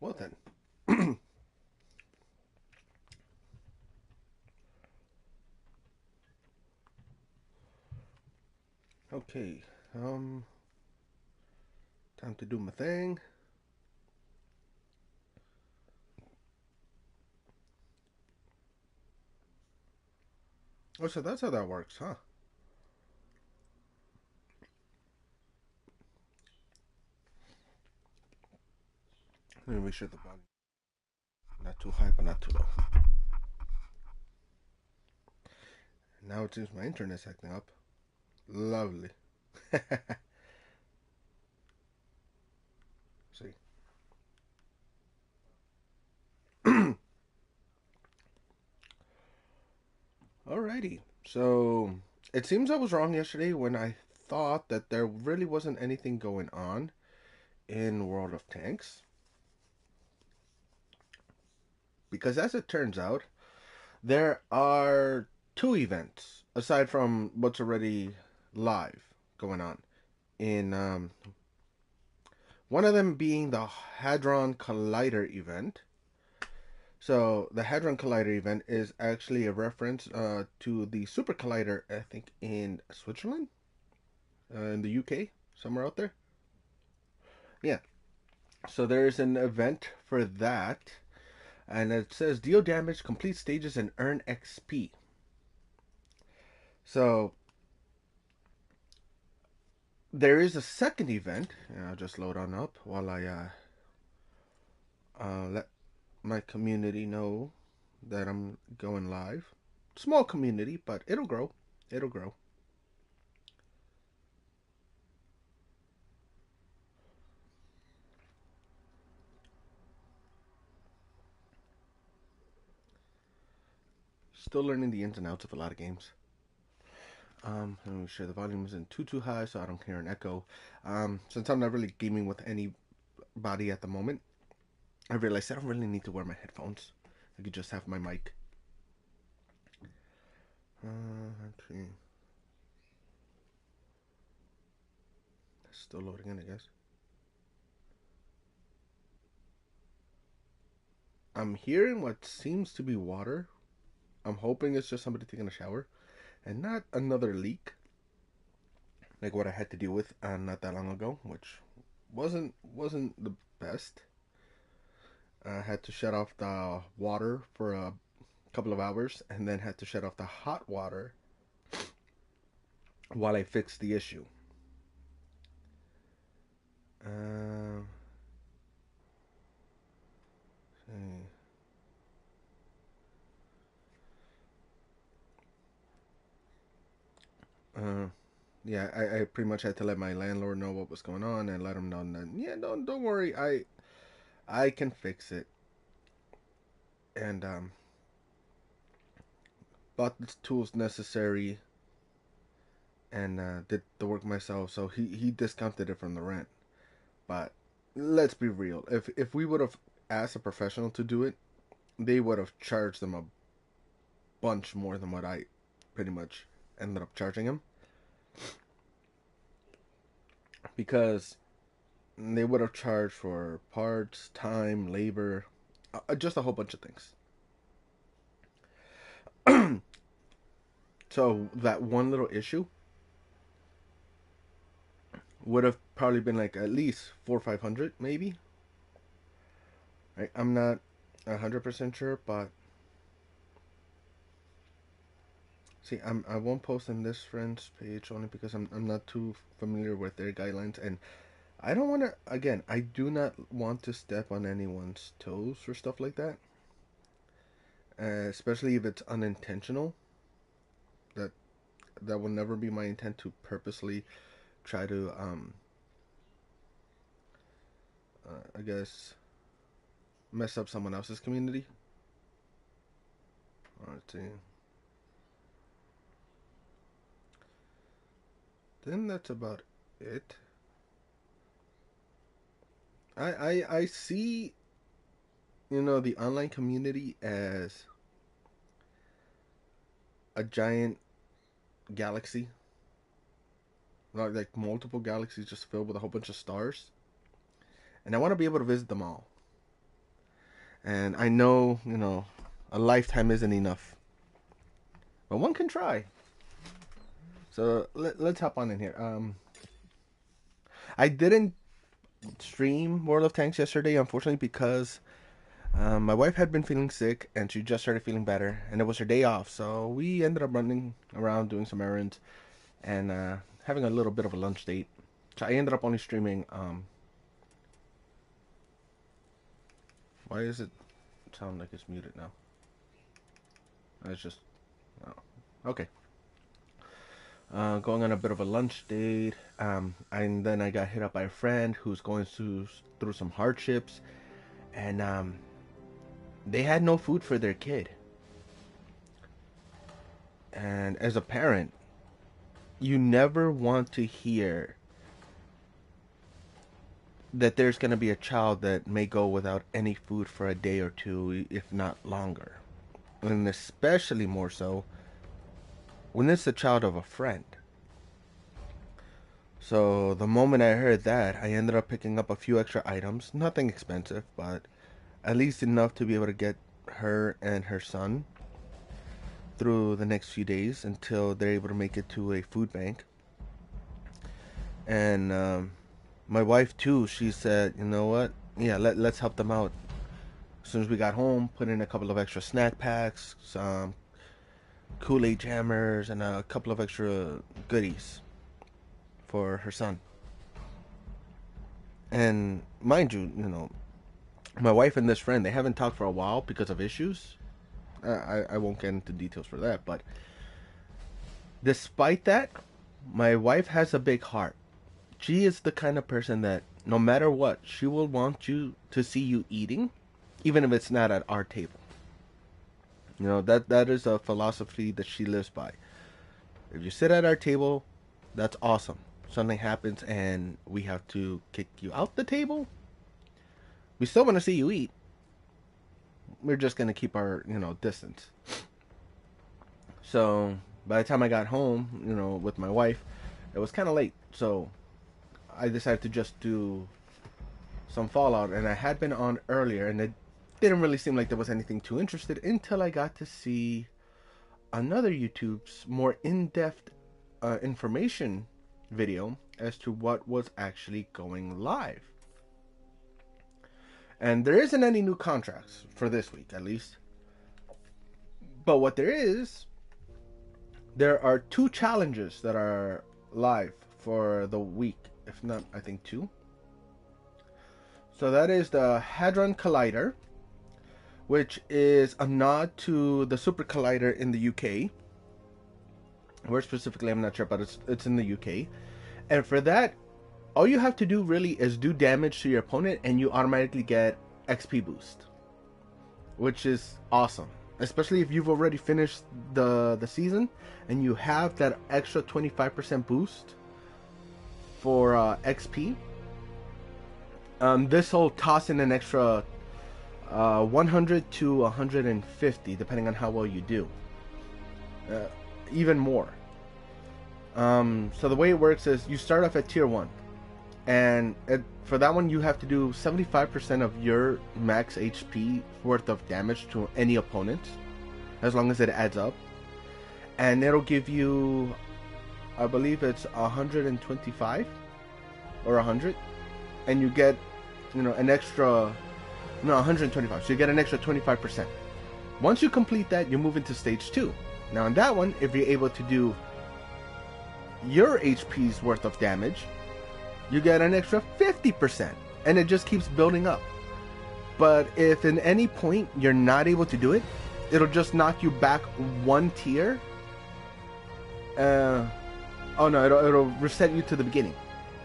Well then. Okay. Um Time to do my thing. Oh, so that's how that works, huh? Let me make sure the volume not too high but not too low. Now it seems my internet's acting up. Lovely. See. Alrighty. So it seems I was wrong yesterday when I thought that there really wasn't anything going on in World of Tanks. Because as it turns out, there are two events aside from what's already live going on. In one of them being the Hadron Collider event. So the Hadron Collider event is actually a reference to the Super Collider, I think, in Switzerland, in the UK, somewhere out there. Yeah. So there's an event for that, and it says deal damage, complete stages, and earn XP. So there is a second event, and I'll just load on up while I let my community know that I'm going live. Small community, but it'll grow. It'll grow. Still learning the ins and outs of a lot of games. Let me make sure the volume isn't too high so I don't hear an echo. Since I'm not really gaming with anybody at the moment, I realized I don't really need to wear my headphones. I could just have my mic. Let's see. Still loading in, I guess. I'm hearing what seems to be water. I'm hoping it's just somebody taking a shower and not another leak like what I had to deal with not that long ago, which wasn't the best. I had to shut off the water for a couple of hours and then had to shut off the hot water while I fixed the issue. Uh, hmm. uh, yeah, I pretty much had to let my landlord know what was going on and let him know that yeah, don't worry, I can fix it. And bought the tools necessary and did the work myself. So he discounted it from the rent. But let's be real. If we would have asked a professional to do it, they would have charged them a bunch more than what I pretty much ended up charging him because they would have charged for parts, time, labor, just a whole bunch of things. So that one little issue would have probably been like at least 4 or 500 maybe. Right? I'm not 100% sure, but see, I won't post in this friend's page only because I'm not too familiar with their guidelines, and I don't want to. Again, I do not want to step on anyone's toes for stuff like that, especially if it's unintentional. That that will never be my intent to purposely try to I guess mess up someone else's community. Let's see. Then that's about it. I see the online community as a giant galaxy, like multiple galaxies just filled with a whole bunch of stars, and I want to be able to visit them all. And I know, a lifetime isn't enough, but one can try. So let's hop on in here. I didn't stream World of Tanks yesterday, unfortunately, because my wife had been feeling sick and she just started feeling better, and it was her day off. So we ended up running around doing some errands and having a little bit of a lunch date. So I ended up only streaming. Why is it sound like it's muted now? It's just. Oh, okay. Going on a bit of a lunch date. And then I got hit up by a friend who's going through some hardships, and they had no food for their kid. And as a parent, you never want to hear that there's going to be a child that may go without any food for a day or two, if not longer. And especially more so when it's the child of a friend. So the moment I heard that, I ended up picking up a few extra items. Nothing expensive, but at least enough to be able to get her and her son through the next few days until they're able to make it to a food bank. And my wife too, she said, you know what? Yeah, let's help them out. As soon as we got home, put in a couple of extra snack packs, some Kool-Aid jammers, and a couple of extra goodies for her son. And mind you, my wife and this friend, they haven't talked for a while because of issues. I won't get into details for that, but despite that, my wife has a big heart. She is the kind of person that no matter what, she will want you to see you eating, even if it's not at our table. That is a philosophy that she lives by. If you sit at our table, that's awesome. Something happens and we have to kick you out the table, we still want to see you eat. We're just gonna keep our distance. So by the time I got home, with my wife, it was kind of late. So I decided to just do some Fallout, and I had been on earlier, and it didn't really seem like there was anything too interested until I got to see another YouTube's more in-depth information video as to what was actually going live. And there isn't any new contracts for this week, at least. But what there are 2 challenges that are live for the week, if not, I think 2. So that is the Hadron Collider, which is a nod to the Super Collider in the UK. Where specifically, I'm not sure, but it's in the UK. And for that, all you have to do really is do damage to your opponent, and you automatically get XP boost, which is awesome. Especially if you've already finished the season and you have that extra 25% boost for XP. This will toss in an extra 100 to 150, depending on how well you do. Even more. So the way it works is you start off at tier 1. And for that one, you have to do 75% of your max HP worth of damage to any opponent, as long as it adds up. And it'll give you, I believe it's 125 or 100, and you get, an extra, 125. So you get an extra 25%. Once you complete that, you move into stage 2. Now in that one, if you're able to do your HP's worth of damage, you get an extra 50%, and it just keeps building up. But if in any point you're not able to do it, it'll just knock you back 1 tier. Oh no, it'll reset you to the beginning.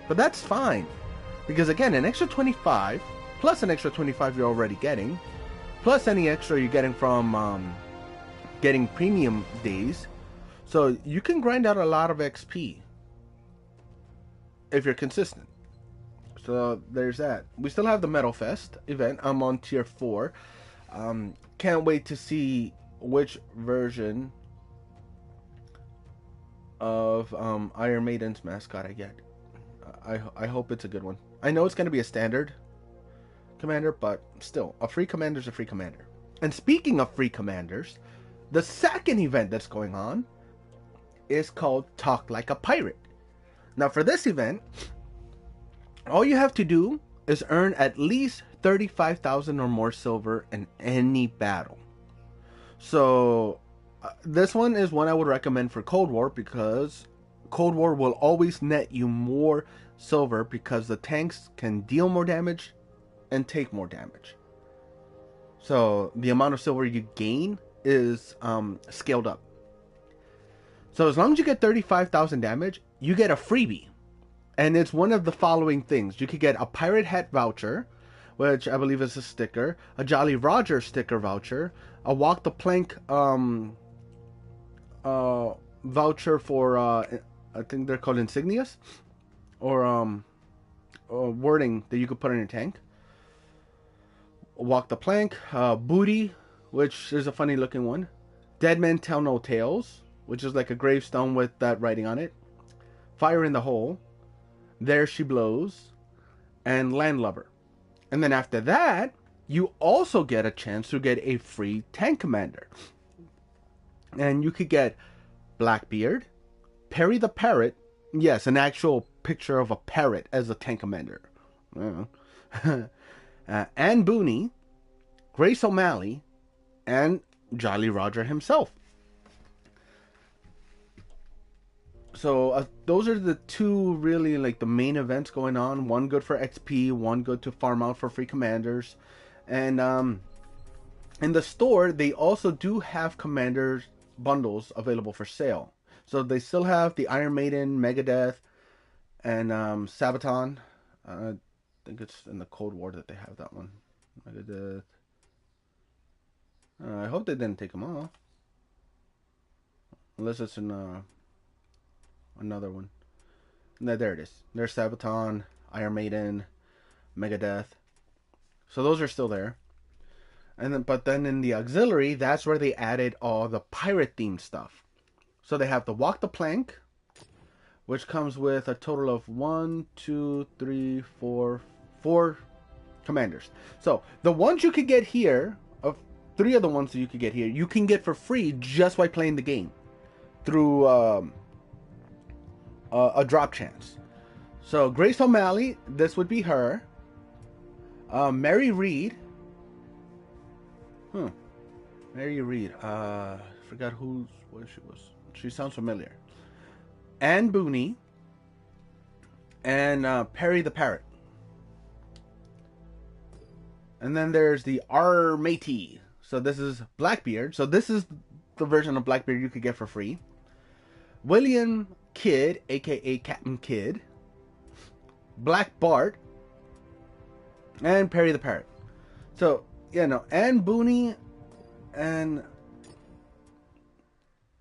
But that's fine, because again, an extra 25 plus an extra 25 you're already getting, plus any extra you're getting from getting premium days, so you can grind out a lot of XP if you're consistent. So there's that. We still have the Metal Fest event. I'm on tier 4. Can't wait to see which version of Iron Maiden's mascot I get. I hope it's a good one. I know it's going to be a standard commander, but still, a free commander is a free commander. And speaking of free commanders, the second event that's going on is called Talk Like a Pirate. Now, for this event, all you have to do is earn at least 35,000 or more silver in any battle. So, this one is one I would recommend for Cold War, because Cold War will always net you more silver because the tanks can deal more damage and take more damage. So the amount of silver you gain is scaled up. So as long as you get 35,000 damage, you get a freebie. And it's one of the following things. You could get a Pirate Hat voucher, which I believe is a sticker, a Jolly Roger sticker voucher, a Walk the Plank voucher for, I think they're called insignias, or wording that you could put on your tank. Walk the Plank, Booty, which is a funny looking one, Dead Men Tell No Tales, which is like a gravestone with that writing on it, Fire in the Hole, There She Blows, and Landlubber. And then after that, you also get a chance to get a free tank commander. And you could get Blackbeard, Perry the Parrot, yes, an actual picture of a parrot as a tank commander, Anne Booney, Grace O'Malley, and Jolly Roger himself. So those are the two really like the main events going on. One good for XP, one good to farm out for free commanders. And in the store, they also do have commanders bundles available for sale. So they still have the Iron Maiden, Megadeth, and Sabaton. I think it's in the Cold War that they have that one. Megadeth. I hope they didn't take them off. Unless it's in another one. No, there it is. There's Sabaton, Iron Maiden, Megadeth. So those are still there. And then, but then in the auxiliary, that's where they added all the pirate themed stuff. So they have the Walk the Plank, which comes with a total of 4 commanders. So the ones you could get here, of 3 of the ones that you could get here, you can get for free just by playing the game through a drop chance. So Grace O'Malley, this would be her. Mary Reed. Mary Reed. Forgot where she was. She sounds familiar. Anne Booney. And Perry the Parrot. And then there's the Armati. So this is Blackbeard. So this is the version of Blackbeard you could get for free. William Kidd, aka Captain Kidd. Black Bart. And Perry the Parrot. So, Anne Booney and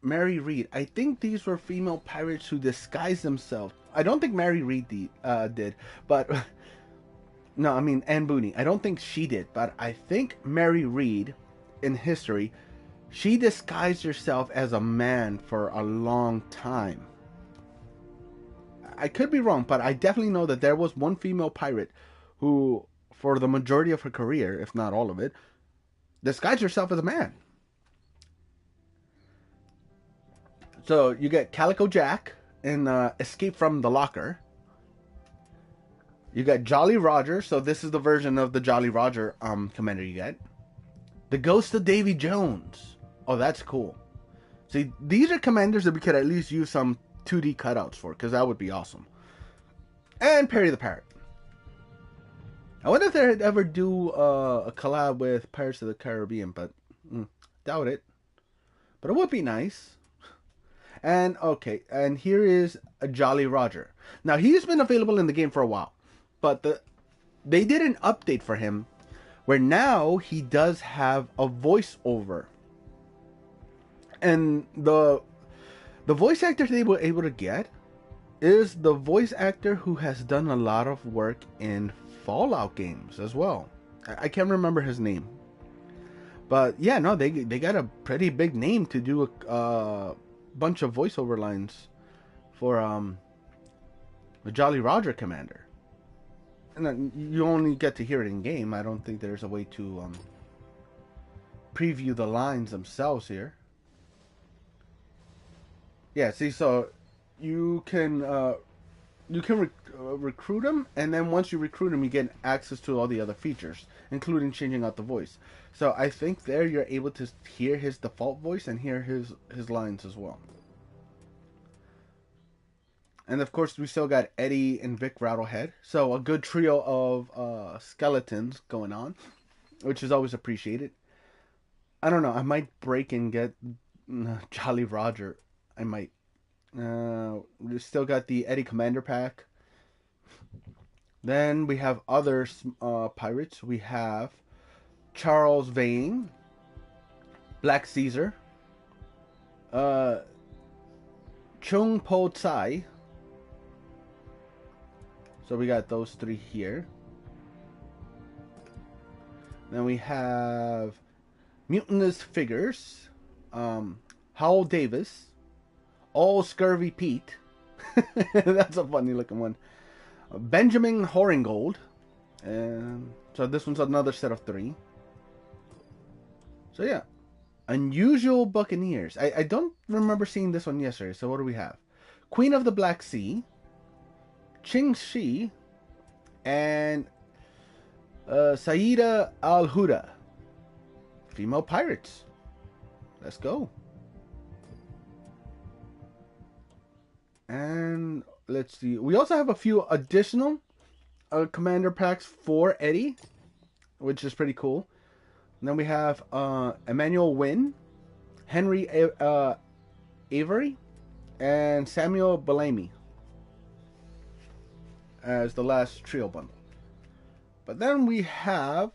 Mary Reed. I think these were female pirates who disguised themselves. I don't think Mary Reed did, but no, I mean Anne Booney. I don't think she did, but I think Mary Reed, in history, she disguised herself as a man for a long time. I could be wrong, but I definitely know that there was one female pirate who, for the majority of her career, if not all of it, disguised herself as a man. So you get Calico Jack in Escape from the Locker. You got Jolly Roger. So this is the version of the Jolly Roger commander you get. The Ghost of Davy Jones. Oh, that's cool. See, these are commanders that we could at least use some 2D cutouts for, because that would be awesome. And Perry the Parrot. I wonder if they'd ever do a collab with Pirates of the Caribbean, but doubt it. But it would be nice. And okay, and here is a Jolly Roger. Now he's been available in the game for a while, but they did an update for him where now he does have a voiceover. And the voice actor they were able to get is the voice actor who has done a lot of work in Fallout games as well. I can't remember his name. But yeah, no, they got a pretty big name to do a bunch of voiceover lines for the Jolly Roger commander. and you only get to hear it in game. I don't think there's a way to preview the lines themselves here. Yeah, see, so you can recruit them, and then once you recruit them, you get access to all the other features, including changing out the voice. So I think there you're able to hear his default voice and hear his lines as well. And of course, we still got Eddie and Vic Rattlehead, so a good trio of skeletons going on, which is always appreciated. I don't know. I might break and get Jolly Roger. I might. We still got the Eddie Commander pack. Then we have other pirates. We have Charles Vane, Black Caesar, Chung Po Tsai. So we got those three here. Then we have Mutinous Figures, Howell Davis, All Scurvy Pete. That's a funny looking one. Benjamin Horingold. And so this one's another set of three. So yeah. Unusual Buccaneers. I don't remember seeing this one yesterday. So what do we have? Queen of the Black Sea, Ching Shi, and Saida Al Huda. Female pirates. Let's go. And let's see. We also have a few additional commander packs for Eddie, which is pretty cool. And then we have Emmanuel Wynn, Henry Avery, and Samuel Bellamy as the last trio bundle. But then we have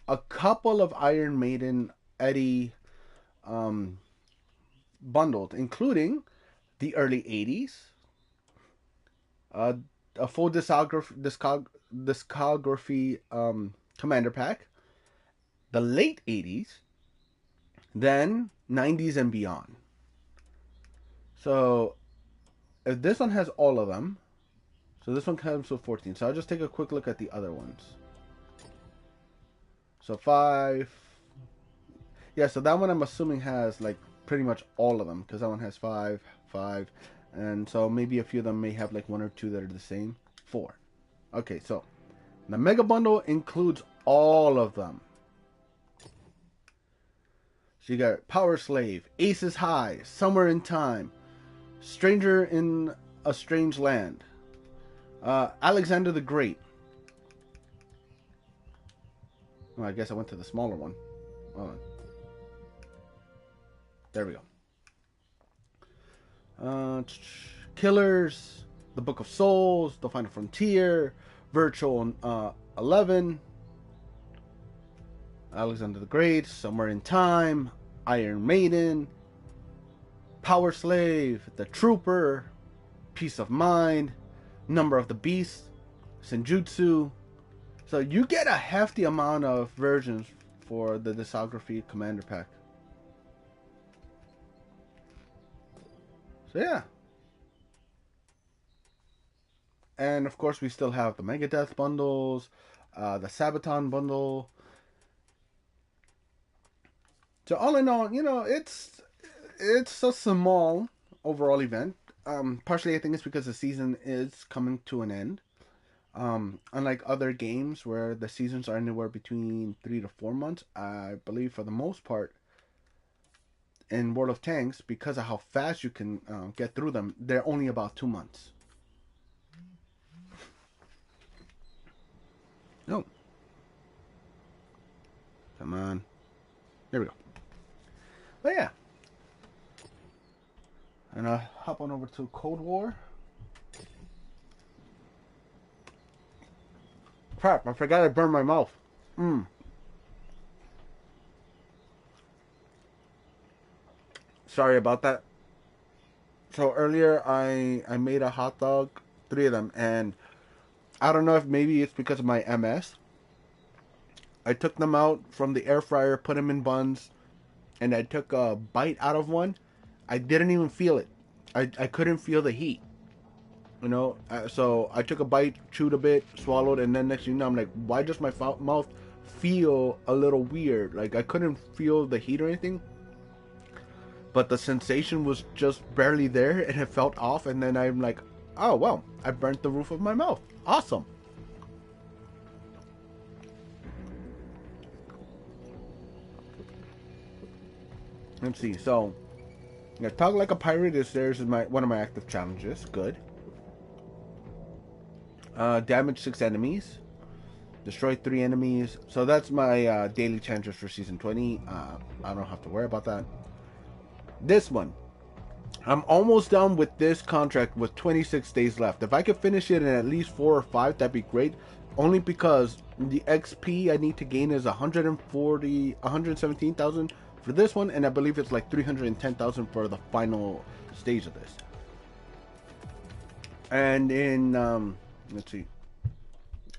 a couple of Iron Maiden Eddie bundled, including the early 80s, a full discography commander pack, the late 80s, then 90s and beyond. So if this one has all of them, so this one comes with 14. So I'll just take a quick look at the other ones. So 5. Yeah, so that one I'm assuming has like pretty much all of them, because that one has 5, and so maybe a few of them may have like 1 or 2 that are the same. 4. Okay, so the mega bundle includes all of them. So you got Power Slave, Aces High, Somewhere in Time, Stranger in a Strange Land, Alexander the Great. Well, I guess I went to the smaller one. There we go. Killers, The Book of Souls, The Final Frontier, Virtual 11, Alexander the Great, Somewhere in Time, Iron Maiden, Power Slave, The Trooper, Peace of Mind, Number of the Beast, Senjutsu. So you get a hefty amount of versions for the discography commander pack. So yeah. And of course we still have the Megadeth bundles, the Sabaton bundle. So all in all, you know, it's a small overall event. Partially I think it's because the season is coming to an end. Unlike other games where the seasons are anywhere between 3 to 4 months, I believe for the most part in World of Tanks, because of how fast you can get through them, they're only about 2 months. No. Come on. There we go. But yeah. And I'll hop on over to Cold War. Crap, I forgot I burned my mouth. Sorry about that. So earlier I made a hot dog, 3 of them, and I don't know if maybe it's because of my MS. I took them out from the air fryer, put them in buns, and I took a bite out of one. I didn't even feel it. I couldn't feel the heat. You know, so I took a bite, chewed a bit, swallowed, and then next thing you know, I'm like, why does my mouth feel a little weird? Like I couldn't feel the heat or anything, but the sensation was just barely there, and it felt off. And then I'm like, oh well, I burnt the roof of my mouth. Awesome. Let's see. So, yeah, talk like a pirate is one of my active challenges. Good. Damage 6 enemies. Destroy 3 enemies. So that's my daily challenges for season 20. I don't have to worry about that. This one, I'm almost done with this contract with 26 days left. If I could finish it in at least 4 or 5, that'd be great. Only because the XP I need to gain is 117,000 for this one, and I believe it's like 310,000 for the final stage of this. And in let's see,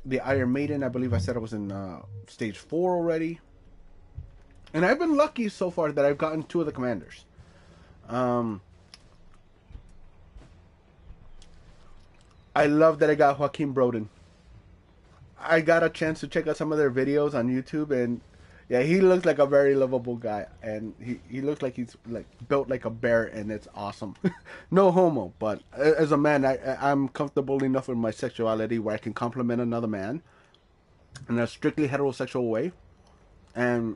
the Iron Maiden, I believe I said I was in stage 4 already, and I've been lucky so far that I've gotten 2 of the commanders. I love that I got Joaquin Broden. I got a chance to check out some of their videos on YouTube, and yeah, he looks like a very lovable guy, and he looks like he's like built like a bear, and it's awesome. No homo, but as a man, I'm comfortable enough with my sexuality where I can compliment another man in a strictly heterosexual way, and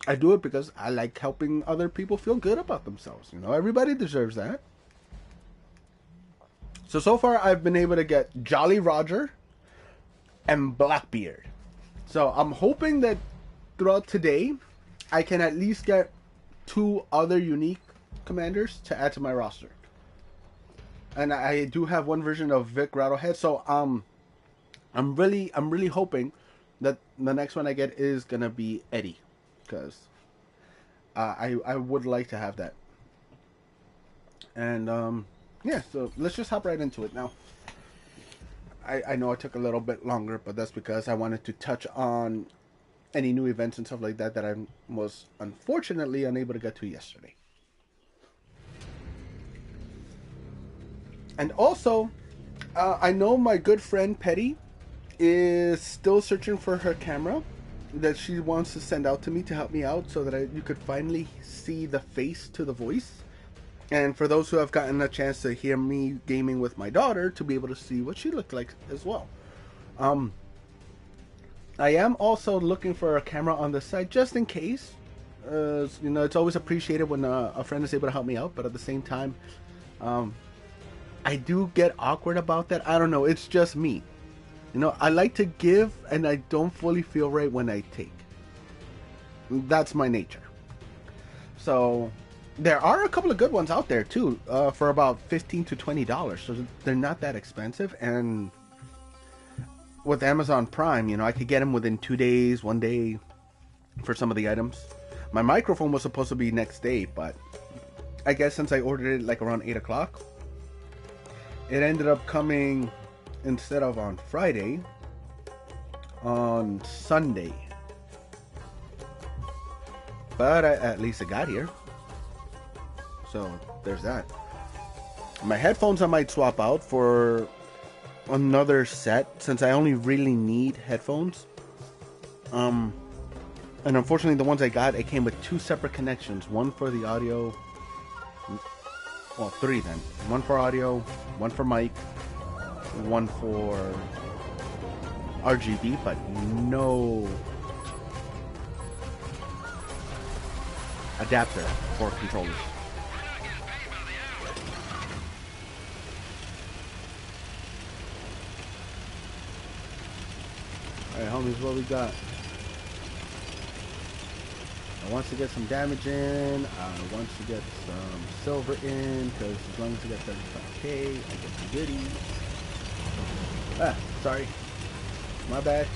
I do it because I like helping other people feel good about themselves. You know, everybody deserves that. So far I've been able to get Jolly Roger and Blackbeard. So I'm hoping that throughout today, I can at least get 2 other unique commanders to add to my roster. And I do have one version of Vic Rattlehead, so I'm really hoping that the next one I get is gonna be Eddie, because I would like to have that. And yeah, so let's just hop right into it now. I know it took a little bit longer, but that's because I wanted to touch on any new events and stuff like that that I was unfortunately unable to get to yesterday. And also, I know my good friend Petty is still searching for her camera that she wants to send out to me to help me out so that you could finally see the face to the voice. And for those who have gotten a chance to hear me gaming with my daughter, to be able to see what she looked like as well. I am also looking for a camera on the side just in case. You know, it's always appreciated when a friend is able to help me out, but at the same time, I do get awkward about that. I don't know, it's just me. You know, I like to give and I don't fully feel right when I take. That's my nature. So there are a couple of good ones out there too, for about $15 to $20, so they're not that expensive. And with Amazon Prime, you know, I could get them within 2 days, 1 day for some of the items. My microphone was supposed to be next day, but I guess since I ordered it like around 8 o'clock, it ended up coming, instead of on Friday, on Sunday. But at least it got here. So there's that. My headphones I might swap out for another set, since I only really need headphones. And unfortunately the ones I got, it came with 2 separate connections. One for the audio, well, 3 then. One for audio, one for mic, one for RGB, but no adapter for controllers. Alright, homies, what we got? I want to get some damage in. I want to get some silver in, because as long as I get 35k, I get some goodies. Ah, sorry. My bad.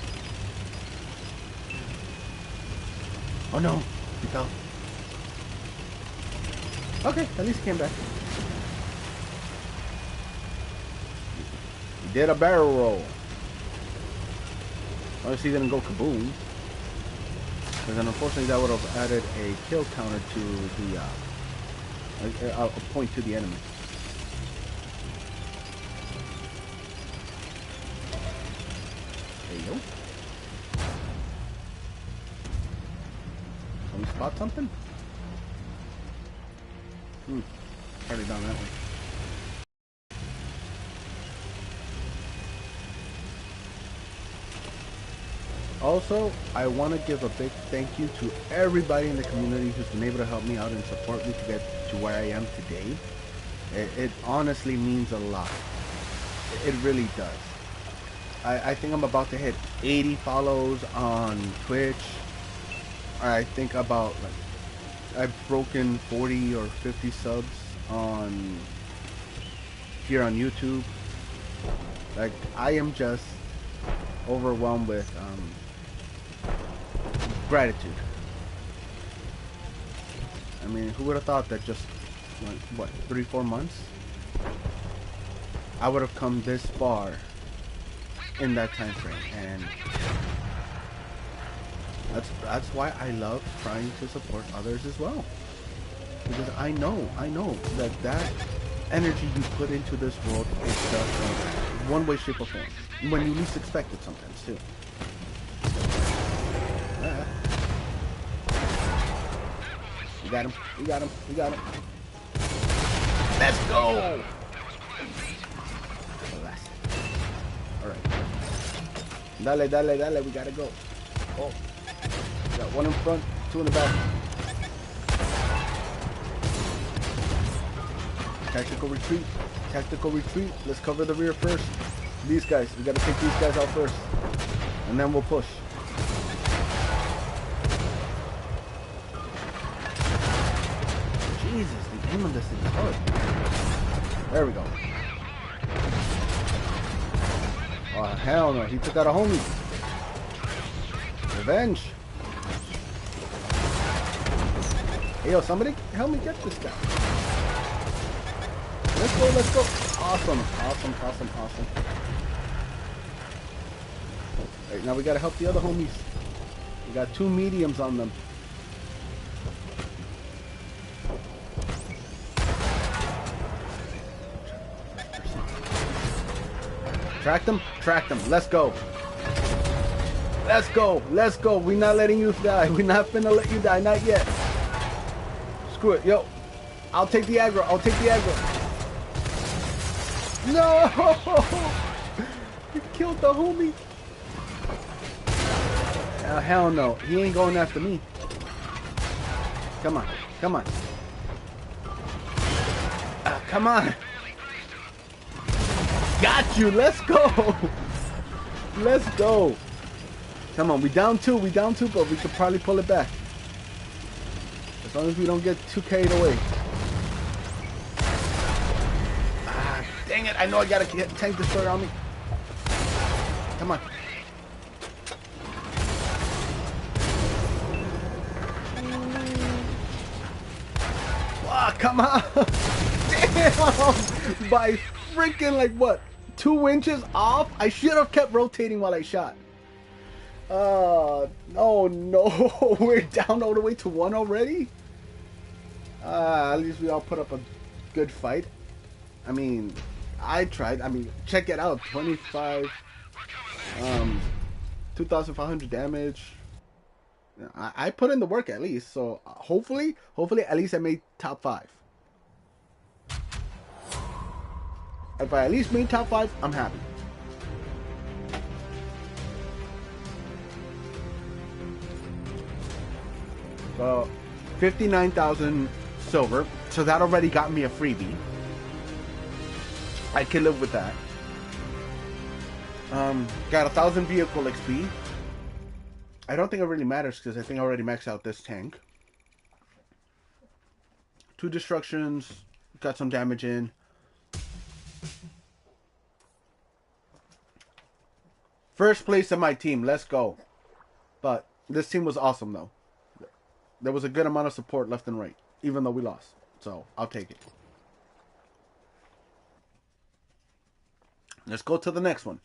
Oh no, he fell. Okay, at least he came back. He did a barrel roll. Obviously he didn't go kaboom. Because then unfortunately that would have added a kill counter to the, a point to the enemy. video. Can we spot something? Already done that one. Also, I want to give a big thank you to everybody in the community who's been able to help me out and support me to get to where I am today. It honestly means a lot. It really does. I think I'm about to hit 80 follows on Twitch. I think about, like, I've broken 40 or 50 subs on here on YouTube. Like, I am just overwhelmed with gratitude. I mean, who would have thought that just, like, what, 3-4 months I would have come this far in that time frame? And that's why I love trying to support others as well, because I know that energy you put into this world is just one way, shape, or form when you least expect it sometimes too. We got him. We got him. We got him. Let's go. Alright. Dale, dale, dale. We gotta go. Oh. We got one in front, two in the back. Tactical retreat. Tactical retreat. Let's cover the rear first. These guys. We gotta take these guys out first. And then we'll push. Jesus, the aim on this thing is hard. There we go. Oh, hell no. He took out a homie. Revenge. Hey, yo, somebody help me get this guy. Let's go, let's go. Awesome, awesome, awesome, awesome. Alright, now we gotta help the other homies. We got 2 mediums on them. Track them, track them. Let's go. Let's go, let's go. We're not letting you die. We're not finna let you die, not yet. Screw it, yo. I'll take the aggro, I'll take the aggro. No! You killed the homie. Hell no. He ain't going after me. Come on. Come on. Come on. Got you. Let's go. Let's go. Come on. We down 2. We down 2, but we could probably pull it back. As long as we don't get too carried away. Dang it, I know I got a tank destroyer on me. Come on. Ah, come on. Damn. By freaking, like, what? 2 inches off? I should have kept rotating while I shot. Oh, no. We're down all the way to 1 already? At least we all put up a good fight. I mean, I tried. I mean, check it out. 25, 2,500 damage. I put in the work at least. So hopefully at least I made top 5. If I at least made top 5, I'm happy. So 59,000 silver. So that already got me a freebie. I can live with that. Got 1,000 vehicle XP. I don't think it really matters because I think I already maxed out this tank. 2 destructions. Got some damage in. First place in my team. Let's go. But this team was awesome though. There was a good amount of support left and right. Even though we lost. So I'll take it. Let's go to the next one.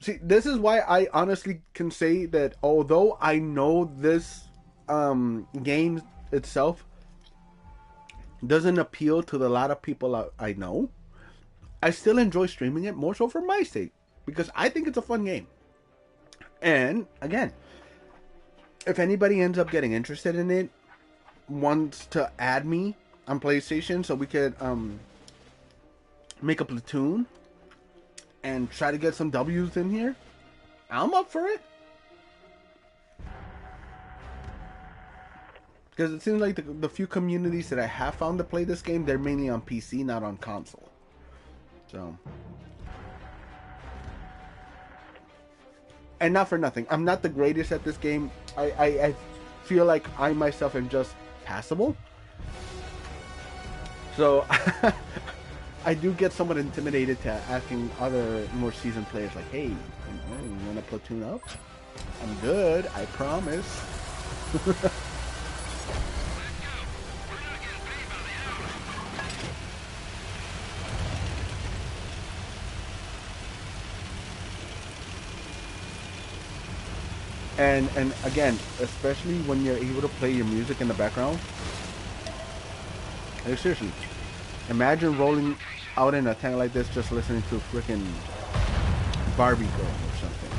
See, this is why I honestly can say that although I know this game itself doesn't appeal to the lot of people I know, I still enjoy streaming it more so for my sake. because I think it's a fun game. And again, if anybody ends up getting interested in it, wants to add me on PlayStation so we could make a platoon and try to get some W's in here, I'm up for it. Because it seems like the few communities that I have found to play this game, they're mainly on PC, not on console. So, and not for nothing, I'm not the greatest at this game. I feel like I myself am just passable. So I do get somewhat intimidated to asking other more seasoned players, like, hey, you want to platoon up? I'm good, I promise. And again, especially when you're able to play your music in the background. Like, seriously, imagine rolling out in a tank like this just listening to freaking Barbie Girl or something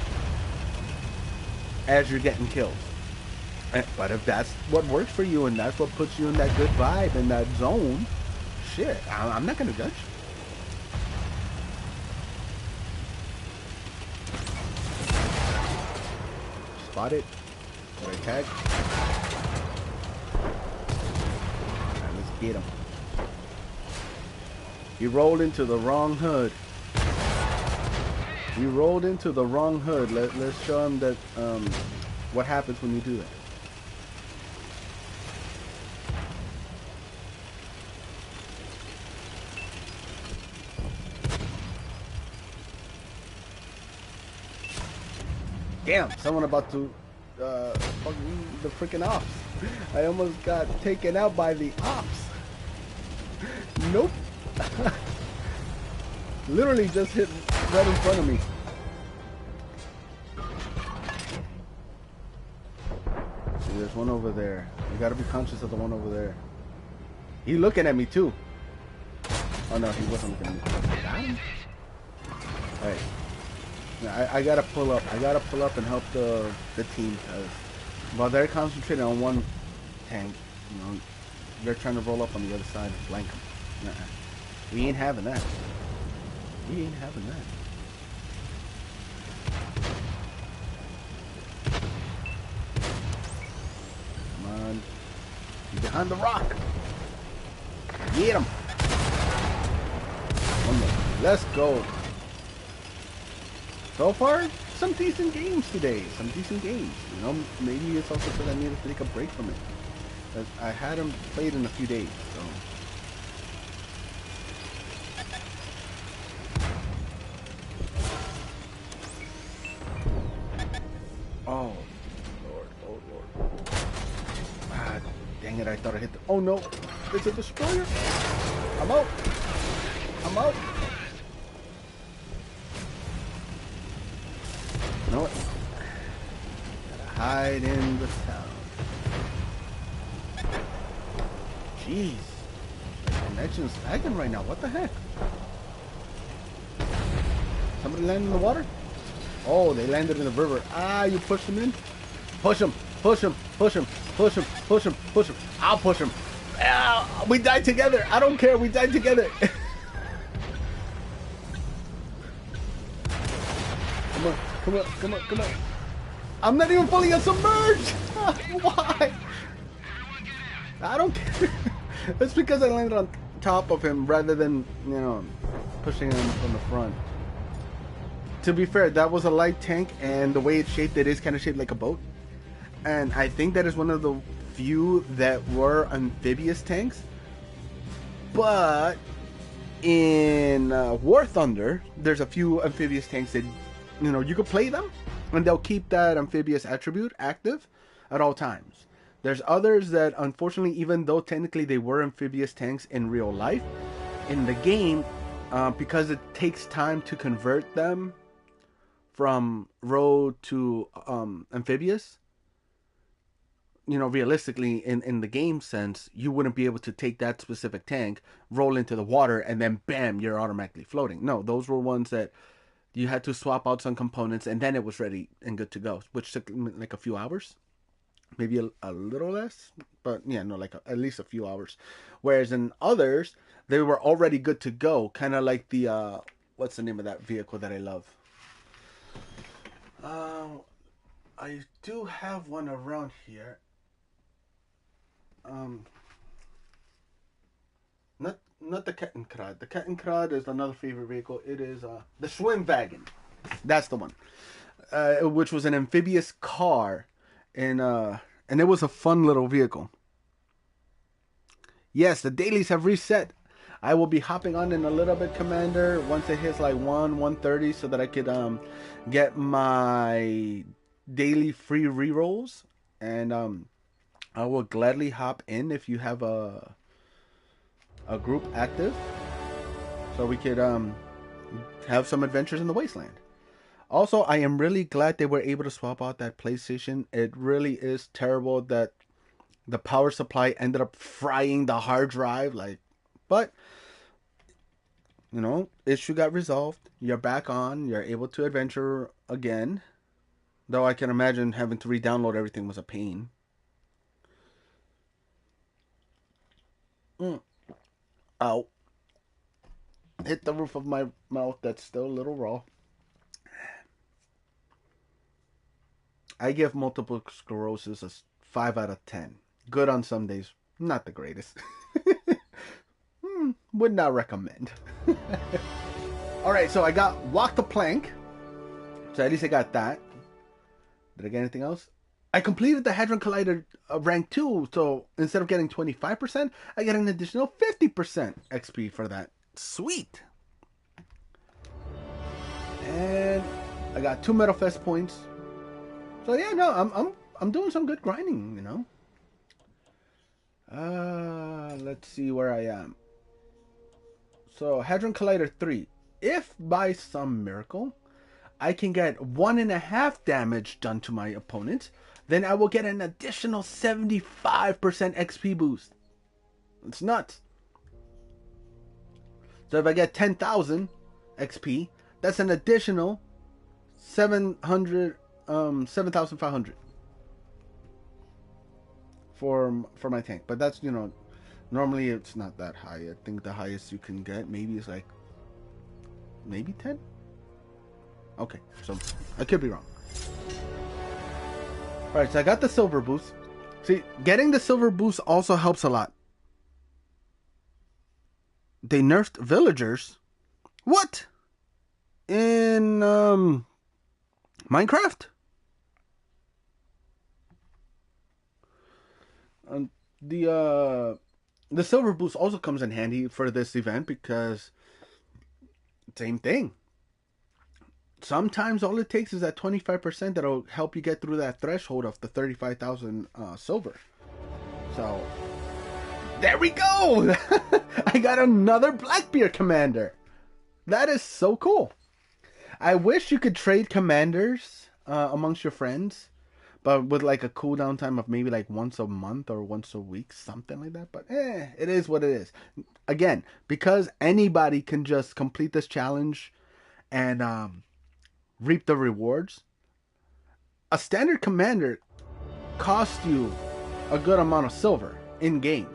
as you're getting killed. But if that's what works for you and that's what puts you in that good vibe, in that zone, shit, I'm not gonna judge. Spot it. Right tag. Alright, let's get him. He rolled into the wrong hood. He rolled into the wrong hood. Let's show him that what happens when you do that. Damn, someone about to fucking the freaking ops. I almost got taken out by the ops. Nope. Literally just hit right in front of me. See, there's one over there. You gotta be conscious of the one over there. He looking at me too. Oh no, he wasn't looking at me. Got him. Alright. I gotta pull up. I gotta pull up and help the team. While they're concentrating on one tank, you know, they're trying to roll up on the other side and flank them. We ain't having that. We ain't having that. Come on. He's behind the rock. Get him. One more. Let's go. So far, some decent games today. Some decent games. You know, maybe it's also because I needed to take a break from it. I hadn't played in a few days, so. Oh, Lord, oh, Lord. Ah, dang it, I thought I hit the... Oh, no. It's a destroyer. I'm out. I'm out. You know what? Gotta hide in the town. Jeez. My connection's lagging right now. What the heck? Somebody landed in the water? Oh, they landed in the river. Ah, you pushed him in? Push him. Push him. Push him. Push him. Push him. Push him. I'll push him. Ah, we died together. I don't care. We died together. Come on. Come on. Come on. Come on. I'm not even fully submerged. Why? I don't care. It's because I landed on top of him rather than, you know, pushing him from the front. To be fair, that was a light tank, and the way it's shaped, it is kind of shaped like a boat. And I think that is one of the few that were amphibious tanks. But in War Thunder, there's a few amphibious tanks that, you know, you could play them, and they'll keep that amphibious attribute active at all times. There's others that, unfortunately, even though technically they were amphibious tanks in real life, in the game, because it takes time to convert them from road to amphibious, you know, realistically, in the game sense, you wouldn't be able to take that specific tank, roll into the water, and then bam, you're automatically floating. No, those were ones that You had to swap out some components, and then it was ready and good to go, which took like a few hours, maybe a little less, but yeah, no, like at least a few hours. Whereas in others, they were already good to go, kind of like the what's the name of that vehicle that I love? Uh, I do have one around here. Um, not the Kettenkrad. The Kettenkrad is another favorite vehicle. It is the Schwimmwagen. That's the one. Which was an amphibious car, and it was a fun little vehicle. Yes, the dailies have reset. I will be hopping on in a little bit, Commander, once it hits like 1:30, so that I could get my daily free rerolls, and I will gladly hop in if you have a group active, so we could have some adventures in the wasteland. Also, I am really glad they were able to swap out that PlayStation. It really is terrible that the power supply ended up frying the hard drive, like, but you know, issue got resolved. You're back on. You're able to adventure again. Though I can imagine having to re-download everything was a pain. Ow. Hit the roof of my mouth. That's still a little raw. I give multiple sclerosis a 5 out of 10. Good on some days. Not the greatest. Would not recommend. Alright, so I got Walk the Plank. So at least I got that. Did I get anything else? I completed the Hadron Collider rank 2. So instead of getting 25%, I get an additional 50% XP for that. Sweet. And I got 2 Metal Fest points. So yeah, no, I'm doing some good grinding, you know. Let's see where I am. So Hadron Collider 3. If by some miracle I can get 1.5 damage done to my opponent, then I will get an additional 75% XP boost. It's nuts. So if I get 10,000 XP, that's an additional 7,500 for my tank. But that's, you know, normally it's not that high. I think the highest you can get maybe is like maybe 10. Okay, so I could be wrong. Alright, so I got the silver boost. See, getting the silver boost also helps a lot. They nerfed villagers? What? In Minecraft? The silver boost also comes in handy for this event because same thing. Sometimes all it takes is that 25% that'll help you get through that threshold of the 35,000 silver. So there we go. I got another Blackbeard commander. That is so cool. I wish you could trade commanders amongst your friends, but with like a cooldown time of maybe like once a month or once a week, something like that. But it is what it is. Again, because anybody can just complete this challenge and reap the rewards. A standard commander costs you a good amount of silver in game.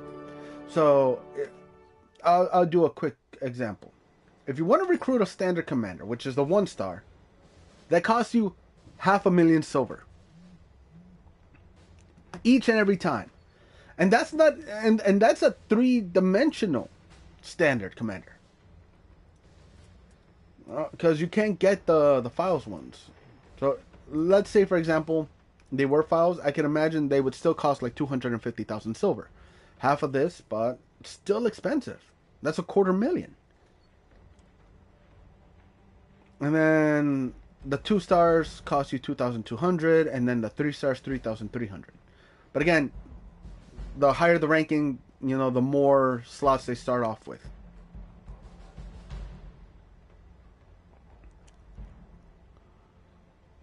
So I'll do a quick example. If you want to recruit a standard commander, which is the 1-star, that costs you 500,000 silver each and every time. And that's not and that's a 3-dimensional standard commander. Because you can't get the files ones. So let's say, for example, they were files. I can imagine they would still cost like 250,000 silver. Half of this, but still expensive. That's $250,000. And then the 2 stars cost you 2,200, and then the 3 stars 3,300. But again, the higher the ranking, you know, the more slots they start off with.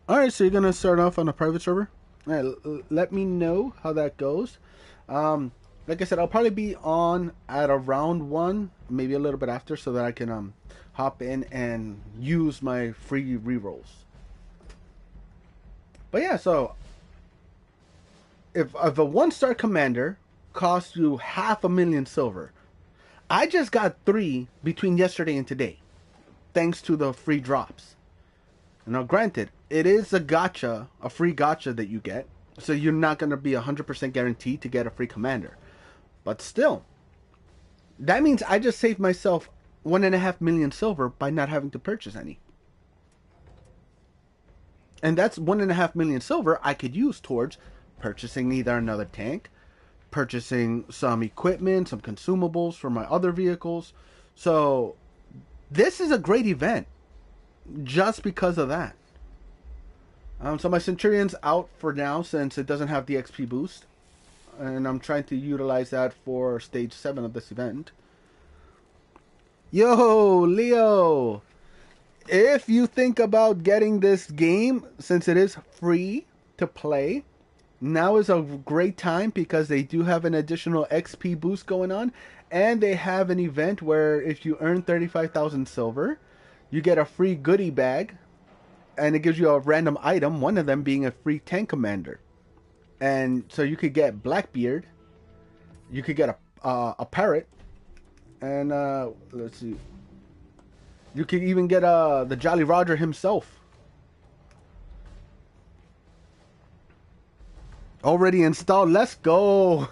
Alright, so you're going to start off on a private server? Alright, let me know how that goes. Like I said, I'll probably be on at around 1, maybe a little bit after, so that I can hop in and use my free rerolls. But yeah, so if a 1-star commander costs you 500,000 silver, I just got 3 between yesterday and today, thanks to the free drops. Now, granted, it is a gacha, a free gacha that you get, so you're not going to be 100% guaranteed to get a free commander. But still, that means I just saved myself 1.5 million silver by not having to purchase any. And that's 1.5 million silver I could use towards purchasing either another tank, purchasing some equipment, some consumables for my other vehicles. So this is a great event just because of that. So my Centurion's out for now since it doesn't have the XP boost. And I'm trying to utilize that for stage 7 of this event. Yo, Leo! If you think about getting this game, since it is free to play, now is a great time because they do have an additional XP boost going on. And they have an event where if you earn 35,000 silver, you get a free goodie bag. And it gives you a random item, one of them being a free tank commander. And so you could get Blackbeard, you could get a parrot, and let's see, you could even get the Jolly Roger himself. Already installed. Let's go.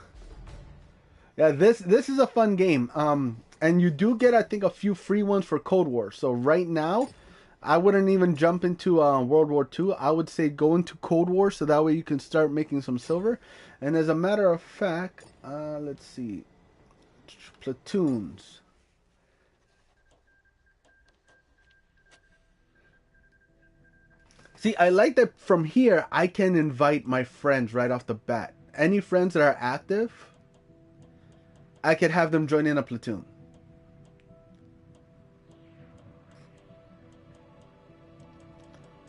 Yeah, this is a fun game. And you do get, I think, a few free ones for Cold War. So right now, I wouldn't even jump into World War II. I would say go into Cold War so that way you can start making some silver. And as a matter of fact, let's see. Platoons. See, I like that from here I can invite my friends right off the bat. Any friends that are active, I could have them join in a platoon.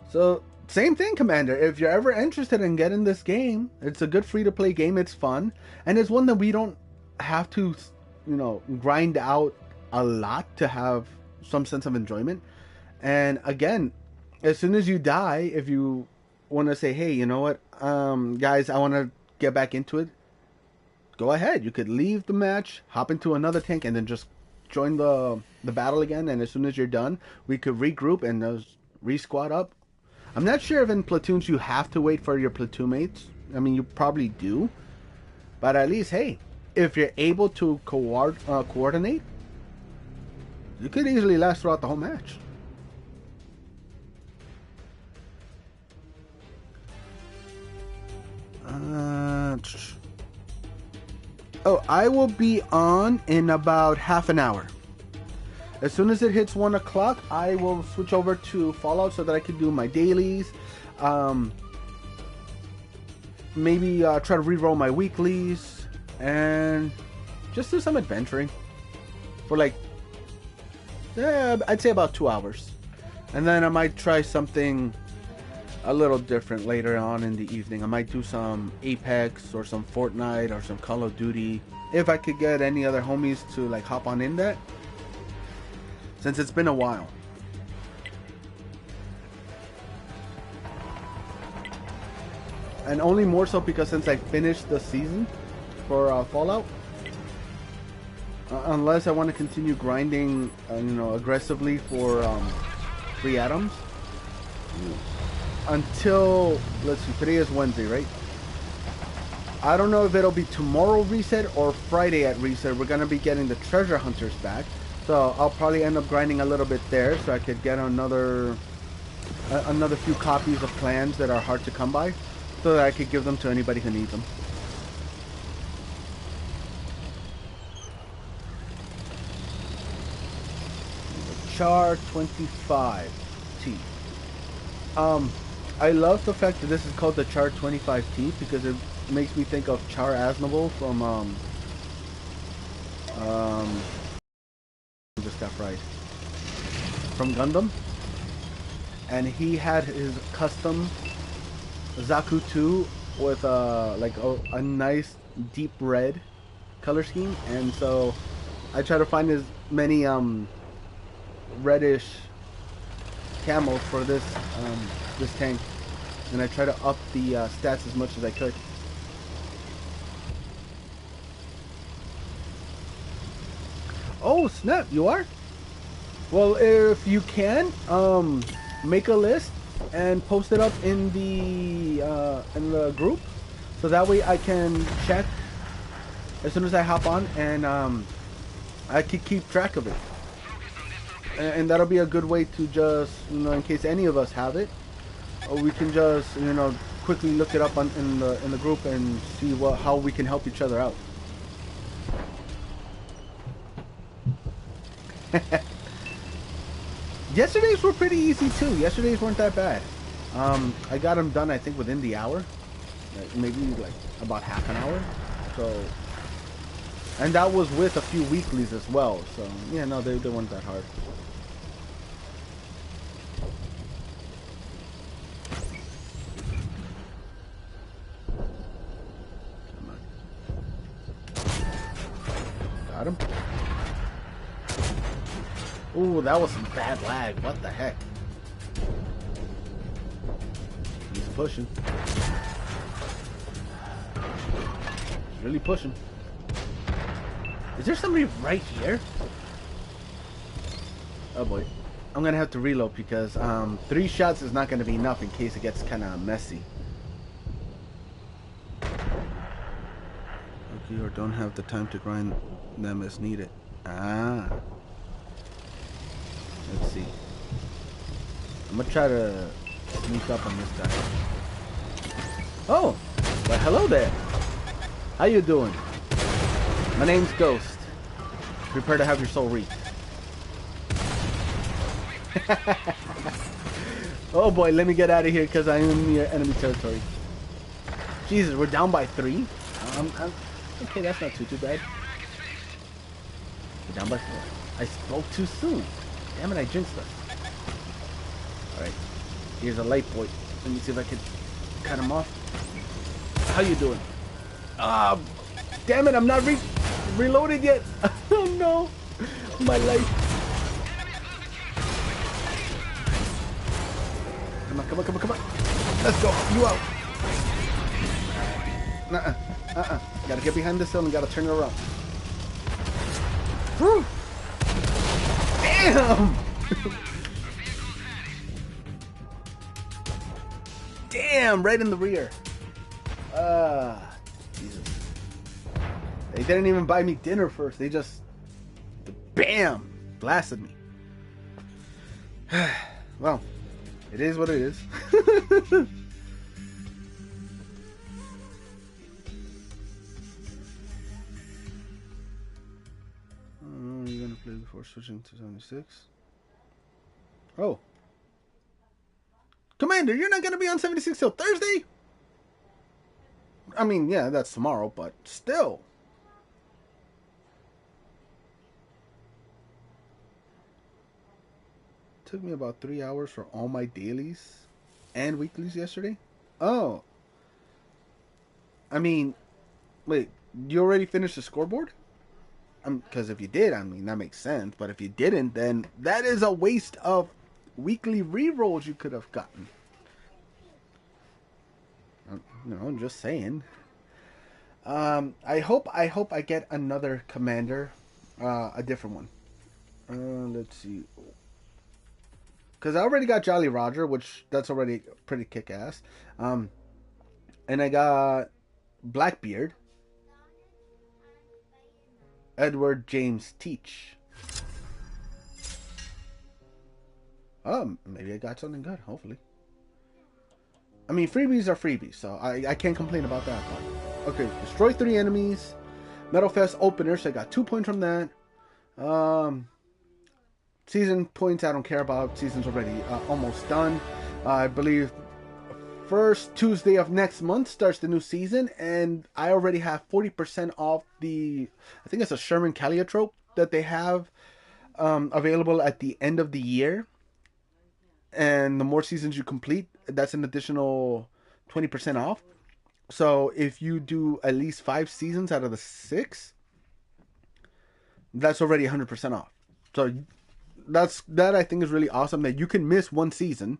So, same thing, Commander. If you're ever interested in getting this game, it's a good free-to-play game. It's fun. And it's one that we don't have to, grind out a lot to have some sense of enjoyment. And again, as soon as you die, if you want to say, hey, you know what, guys, I want to get back into it, go ahead. You could leave the match, hop into another tank, and then just join the battle again. And as soon as you're done, we could regroup and re-squad up. I'm not sure if in platoons you have to wait for your platoon mates. I mean, you probably do. But at least, hey, if you're able to coordinate, you could easily last throughout the whole match. I will be on in about half an hour. As soon as it hits 1 o'clock, I will switch over to Fallout so that I can do my dailies. Maybe try to reroll my weeklies. And just do some adventuring. For like, I'd say about 2 hours. And then I might try something a little different later on in the evening. I might do some Apex or some Fortnite or some Call of Duty. If I could get any other homies to like hop on in that. Since it's been a while. And only more so because since I finished the season for Fallout. Unless I want to continue grinding, aggressively for free atoms. Until, let's see, today is Wednesday, right? I don't know if it'll be tomorrow reset or Friday at reset. We're going to be getting the treasure hunters back. So I'll probably end up grinding a little bit there so I could get another few copies of clans that are hard to come by so that I could give them to anybody who needs them. Char 25T. I love the fact that this is called the Char 25T because it makes me think of Char Aznavour from just got fried from Gundam, and he had his custom Zaku 2 with a nice deep red color scheme, and so I try to find as many reddish camos for this tank, and I try to up the stats as much as I could. Oh snap! You are? Well, if you can, make a list and post it up in the group, so that way I can check as soon as I hop on, and I can keep track of it. And that'll be a good way to just, in case any of us have it, we can just, quickly look it up in the group and see how we can help each other out. Yesterday's were pretty easy too. Yesterday's weren't that bad. I got them done, I think, within the hour, maybe like about half an hour. So, and that was with a few weeklies as well. So yeah, no, they weren't that hard. Got him. Ooh, that was some bad lag. What the heck? He's pushing. He's really pushing. Is there somebody right here? Oh boy. I'm gonna have to reload because 3 shots is not gonna be enough in case it gets kind of messy. Okay, or don't have the time to grind them as needed. Ah. Let's see. I'm gonna try to sneak up on this guy. Oh, well, hello there. How you doing? My name's Ghost. Prepare to have your soul reaped. Oh boy, let me get out of here because I am near enemy territory. Jesus, we're down by 3. Okay, that's not too bad. We're down by 4. I spoke too soon. Damn it, I jinxed us. Alright. Here's a light boy. Let me see if I can cut him off. How you doing? Ah, damn it, I'm not reloaded yet. Oh no. My life. Come on, come on, come on, come on. Let's go. You out. Gotta get behind this hill and gotta turn it around. Whew. Damn! Damn, right in the rear. Jesus. They didn't even buy me dinner first. They just, bam, blasted me. Well, it is what it is. You're gonna play before switching to 76? Oh. Commander, you're not gonna be on 76 till Thursday? I mean, yeah, that's tomorrow, but still. It took me about 3 hours for all my dailies and weeklies yesterday. Oh. I mean, wait, you already finished the scoreboard? Because if you did, I mean, that makes sense. But if you didn't, then that is a waste of weekly rerolls you could have gotten. I'm just saying. I hope I get another commander, a different one. Let's see. Because I already got Jolly Roger, which that's already pretty kick-ass. And I got Blackbeard. Edward James Teach. Oh, maybe I got something good, hopefully. I mean, freebies are freebies, so I can't complain about that. But, okay, destroy 3 enemies. Metal Fest opener, so I got 2 points from that. Season points I don't care about. Season's already almost done. I believe first Tuesday of next month starts the new season, and I already have 40% off the, I think it's a Sherman Caliotrope that they have available at the end of the year. And the more seasons you complete, that's an additional 20% off. So if you do at least 5 seasons out of the 6, that's already 100% off. So that I think is really awesome, that you can miss one season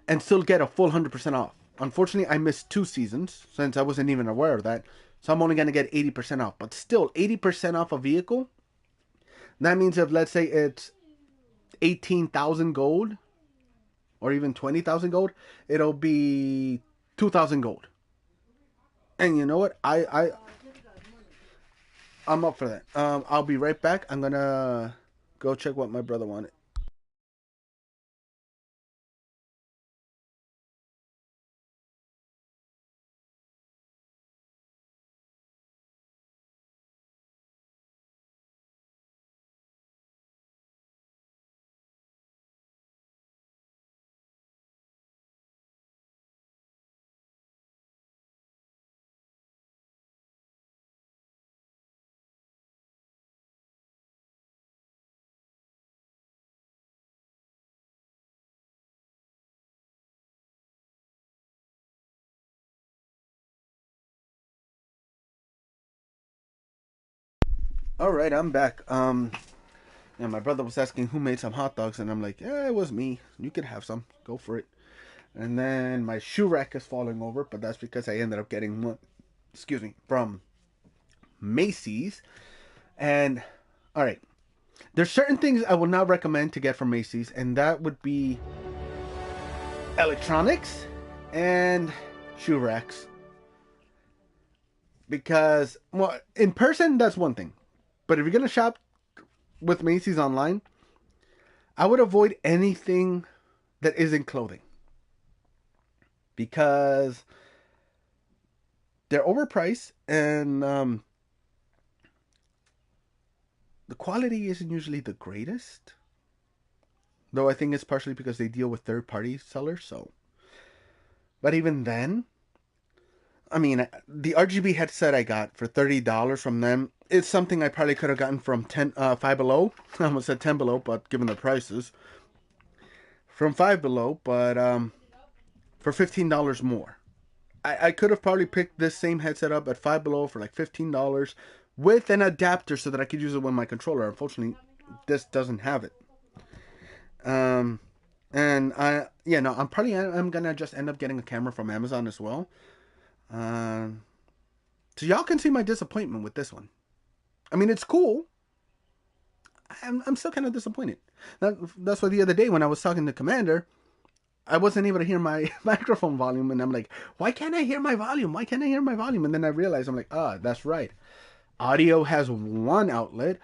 and still get a full 100% off. Unfortunately, I missed 2 seasons since I wasn't even aware of that. So I'm only going to get 80% off. But still, 80% off a vehicle, that means if, let's say, it's 18,000 gold or even 20,000 gold, it'll be 2,000 gold. And you know what? I'm up for that. I'll be right back. I'm going to go check what my brother wanted. All right, I'm back. Yeah, my brother was asking who made some hot dogs, and I'm like, yeah, it was me. You could have some. Go for it. And then my shoe rack is falling over, but that's because I ended up getting one, excuse me, from Macy's. And all right, there's certain things I would not recommend to get from Macy's, and that would be electronics and shoe racks. Because, well, in person, that's one thing. But if you're going to shop with Macy's online, I would avoid anything that isn't clothing. Because they're overpriced, and the quality isn't usually the greatest. Though I think it's partially because they deal with third-party sellers. So, but even then, I mean, the RGB headset I got for $30 from them is something I probably could have gotten from Five Below. I almost said 10 Below, but given the prices, from Five Below, but for $15 more. I could have probably picked this same headset up at Five Below for like $15 with an adapter so that I could use it with my controller. Unfortunately, this doesn't have it. And I'm gonna just end up getting a camera from Amazon as well. So y'all can see my disappointment with this one. I mean, it's cool. I'm still kind of disappointed. That's why the other day when I was talking to Commander, I wasn't able to hear my microphone volume, and I'm like, why can't I hear my volume? Why can't I hear my volume? And then I realized, I'm like, that's right. Audio has one outlet,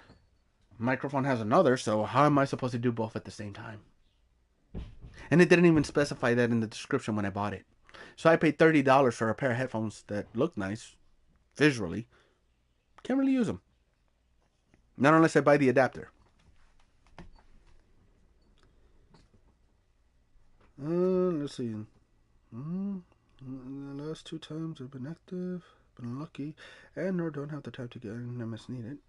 microphone has another, so how am I supposed to do both at the same time? And it didn't even specify that in the description when I bought it. So I paid $30 for a pair of headphones that look nice visually. Can't really use them. Not unless I buy the adapter. Let's see. The last 2 times I've been active, been unlucky, and nor don't have the time to get an MS needed.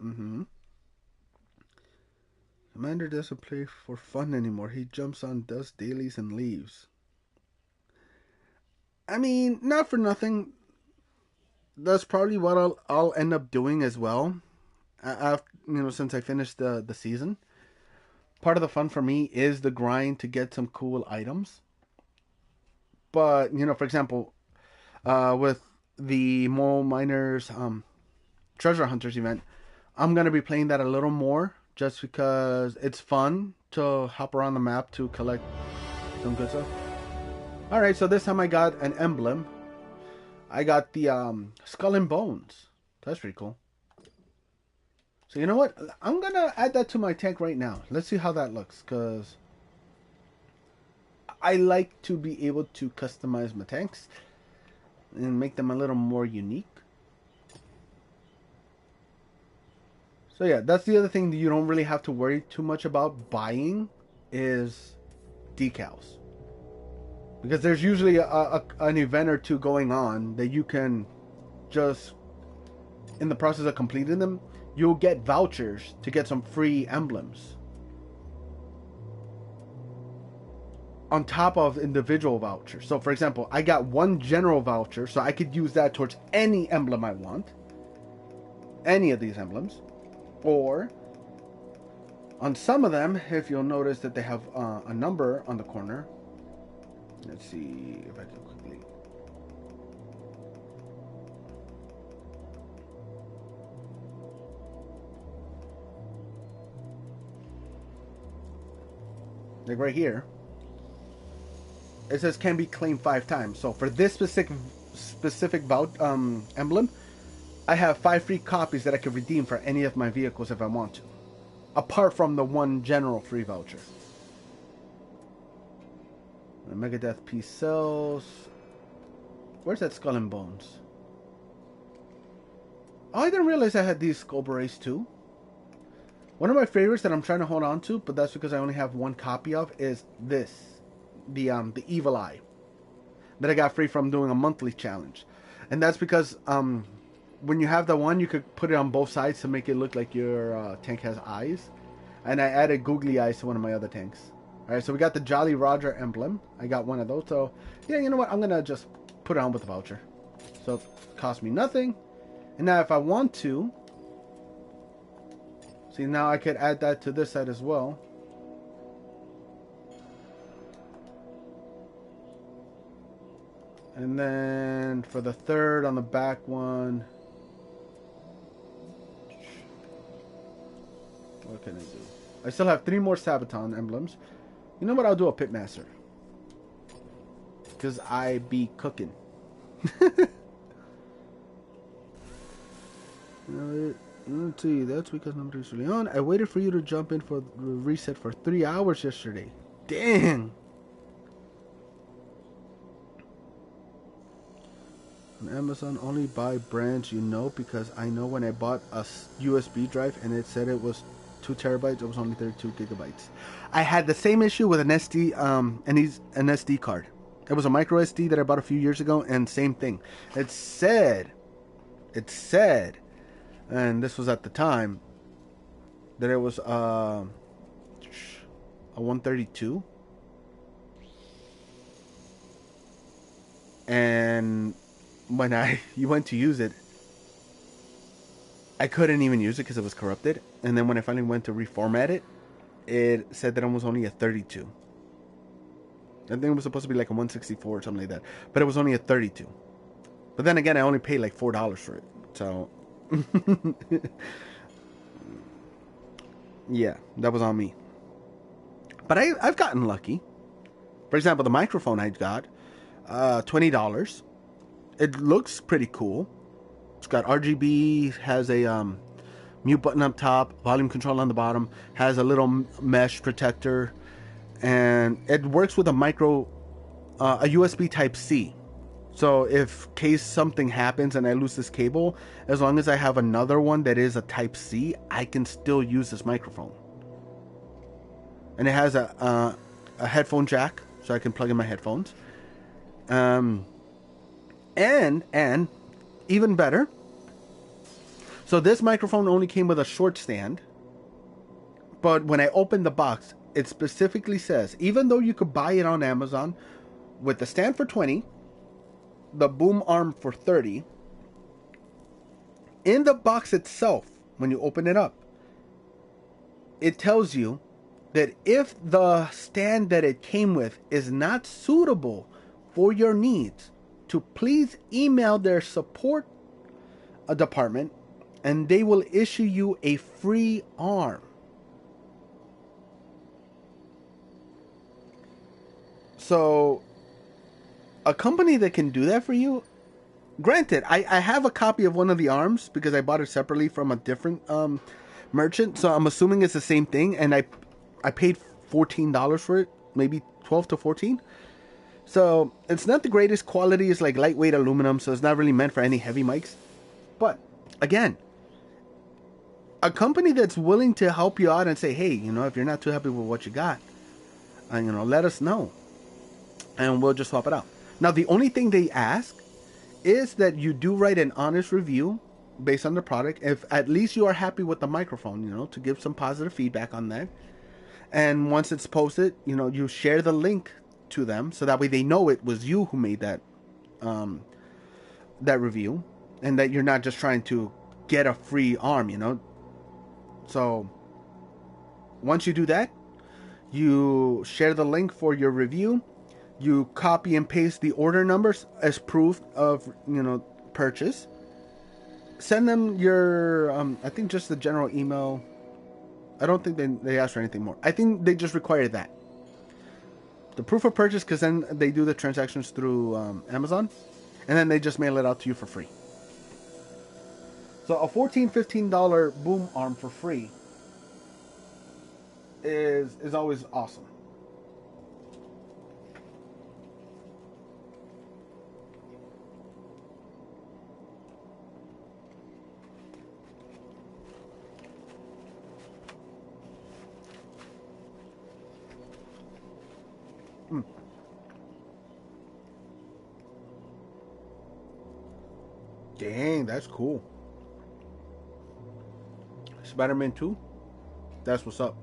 Commander doesn't play for fun anymore. He jumps on, does dailies, and leaves. I mean, not for nothing. That's probably what I'll end up doing as well. After, since I finished the season, part of the fun for me is the grind to get some cool items. But for example, with the Mole Miners Treasure Hunters event, I'm gonna be playing that a little more just because it's fun to hop around the map to collect some good stuff. All right, so this time I got an emblem. I got the Skull and Bones. That's pretty cool. So you know what? I'm gonna add that to my tank right now. Let's see how that looks, because I like to be able to customize my tanks and make them a little more unique. So yeah, that's the other thing that you don't really have to worry too much about buying is decals. Because there's usually an event or two going on that you can just, in the process of completing them, you'll get vouchers to get some free emblems. On top of individual vouchers. So for example, I got one general voucher, so I could use that towards any emblem I want. Any of these emblems. Or On some of them, if you'll notice that they have a number on the corner. Let's see if I can quickly. Like right here, it says can be claimed 5 times. So for this specific emblem, I have 5 free copies that I can redeem for any of my vehicles if I want to, apart from the 1 general free voucher. The Megadeth piece sells. Where's that Skull and Bones? Oh, I didn't realize I had these Skull Berets too. One of my favorites that I'm trying to hold on to, but that's because I only have 1 copy of, is this, the Evil Eye, that I got free from doing a monthly challenge, and that's because when you have the one, you could put it on both sides to make it look like your tank has eyes, and I added googly eyes to one of my other tanks. All right, so we got the Jolly Roger emblem. I got one of those, so yeah, you know what? I'm gonna just put it on with the voucher, so it cost me nothing. And now if I want to. See, now I could add that to this side as well. And then for the third on the back one, what can I do? I still have 3 more Sabaton emblems. You know what? I'll do a Pitmaster. Because I be cooking. Let's see, that's because number 3 is really on. I waited for you to jump in for the reset for 3 hours yesterday. Dang! On Amazon, only buy brands you know, because I know when I bought a USB drive and it said it was 2 terabytes, it was only 32 gigabytes. I had the same issue with an SD, an SD card. It was a micro SD that I bought a few years ago, and same thing. It said, and this was at the time, that it was a 132, and when you went to use it, I couldn't even use it because it was corrupted. And then when I finally went to reformat it, it said that it was only a 32. I think it was supposed to be like a 164 or something like that, but it was only a 32. But then again, I only paid like $4 for it, so yeah, that was on me. But I've gotten lucky. For example, the microphone I got, $20. It looks pretty cool. It's got RGB, has a mute button up top, volume control on the bottom, has a little mesh protector, and it works with a USB Type C. So if case something happens and I lose this cable, as long as I have another one that is a Type C, I can still use this microphone. And it has a headphone jack, so I can plug in my headphones. And even better, so this microphone only came with a short stand, but when I opened the box, it specifically says, even though you could buy it on Amazon with the stand for $20, the boom arm for $30, in the box itself, when you open it up, it tells you that if the stand that it came with is not suitable for your needs, to please email their support department and they will issue you a free arm. So a company that can do that for you, granted, I have a copy of one of the arms because I bought it separately from a different merchant, so I'm assuming it's the same thing, and I paid $14 for it, maybe 12 to 14. So it's not the greatest quality. It's like lightweight aluminum, so it's not really meant for any heavy mics. But again, a company that's willing to help you out and say, hey, if you're not too happy with what you got, let us know, and we'll just swap it out. Now, the only thing they ask is that you do write an honest review based on the product. If at least you are happy with the microphone, to give some positive feedback on that. And once it's posted, you share the link to them, so that way they know it was you who made that review, and that you're not just trying to get a free arm, So Once you do that, you share the link for your review. You copy and paste the order numbers as proof of, purchase. Send them your, I think just the general email. I don't think they ask for anything more. I think they just require that. The proof of purchase, because then they do the transactions through Amazon. And then they just mail it out to you for free. So a $14, $15 boom arm for free is always awesome. Dang, that's cool. Spider-Man 2? That's what's up.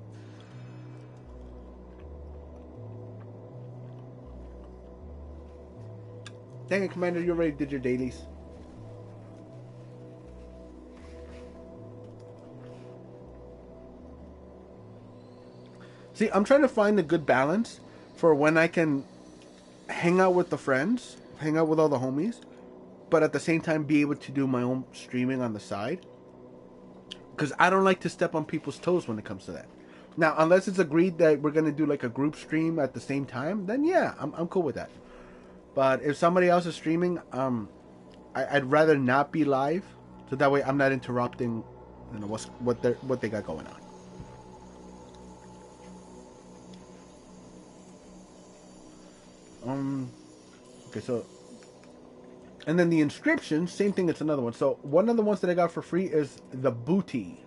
Dang it, Commander, you already did your dailies. See, I'm trying to find a good balance for when I can hang out with the friends, hang out with all the homies, but at the same time be able to do my own streaming on the side. Because I don't like to step on people's toes when it comes to that. Now, unless it's agreed that we're going to do like a group stream at the same time, then yeah, I'm cool with that. But if somebody else is streaming, I'd rather not be live, so that way I'm not interrupting, what they got going on. Okay, so, and then the inscription, same thing. It's another one. So one of the ones that I got for free is the booty.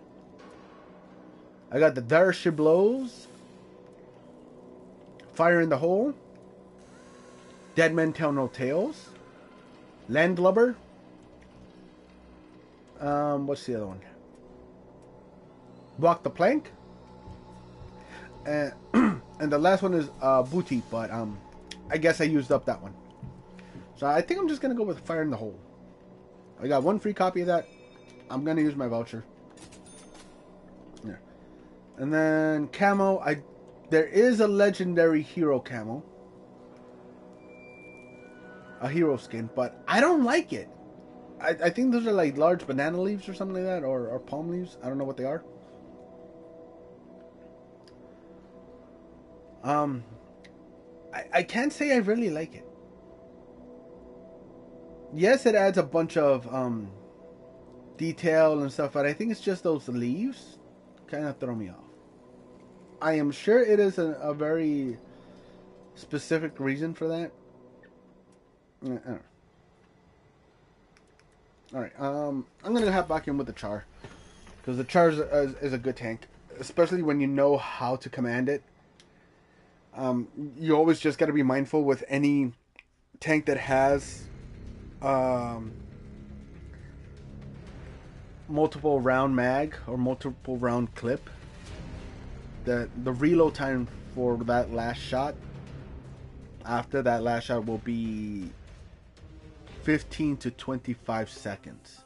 I got the There She Blows, Fire in the Hole, Dead Men Tell No Tales, Landlubber. What's the other one? Walk the Plank. And the last one is Booty, but I guess I used up that one. So I think I'm just gonna go with Fire in the Hole. I got one free copy of that. I'm gonna use my voucher. Yeah. And then camo, there is a legendary hero camo. A hero skin, but I don't like it. I think those are like large banana leaves or something like that, or palm leaves. I don't know what they are. I can't say I really like it. Yes, it adds a bunch of detail and stuff, but I think it's just those leaves kind of throw me off. I am sure it is a very specific reason for that. Alright, I'm gonna hop back in with the Char, because the Char is a good tank, especially when you know how to command it. You always just gotta be mindful with any tank that has multiple round mag or multiple round clip. The reload time for that last shot, after that last shot, will be 15 to 25 seconds.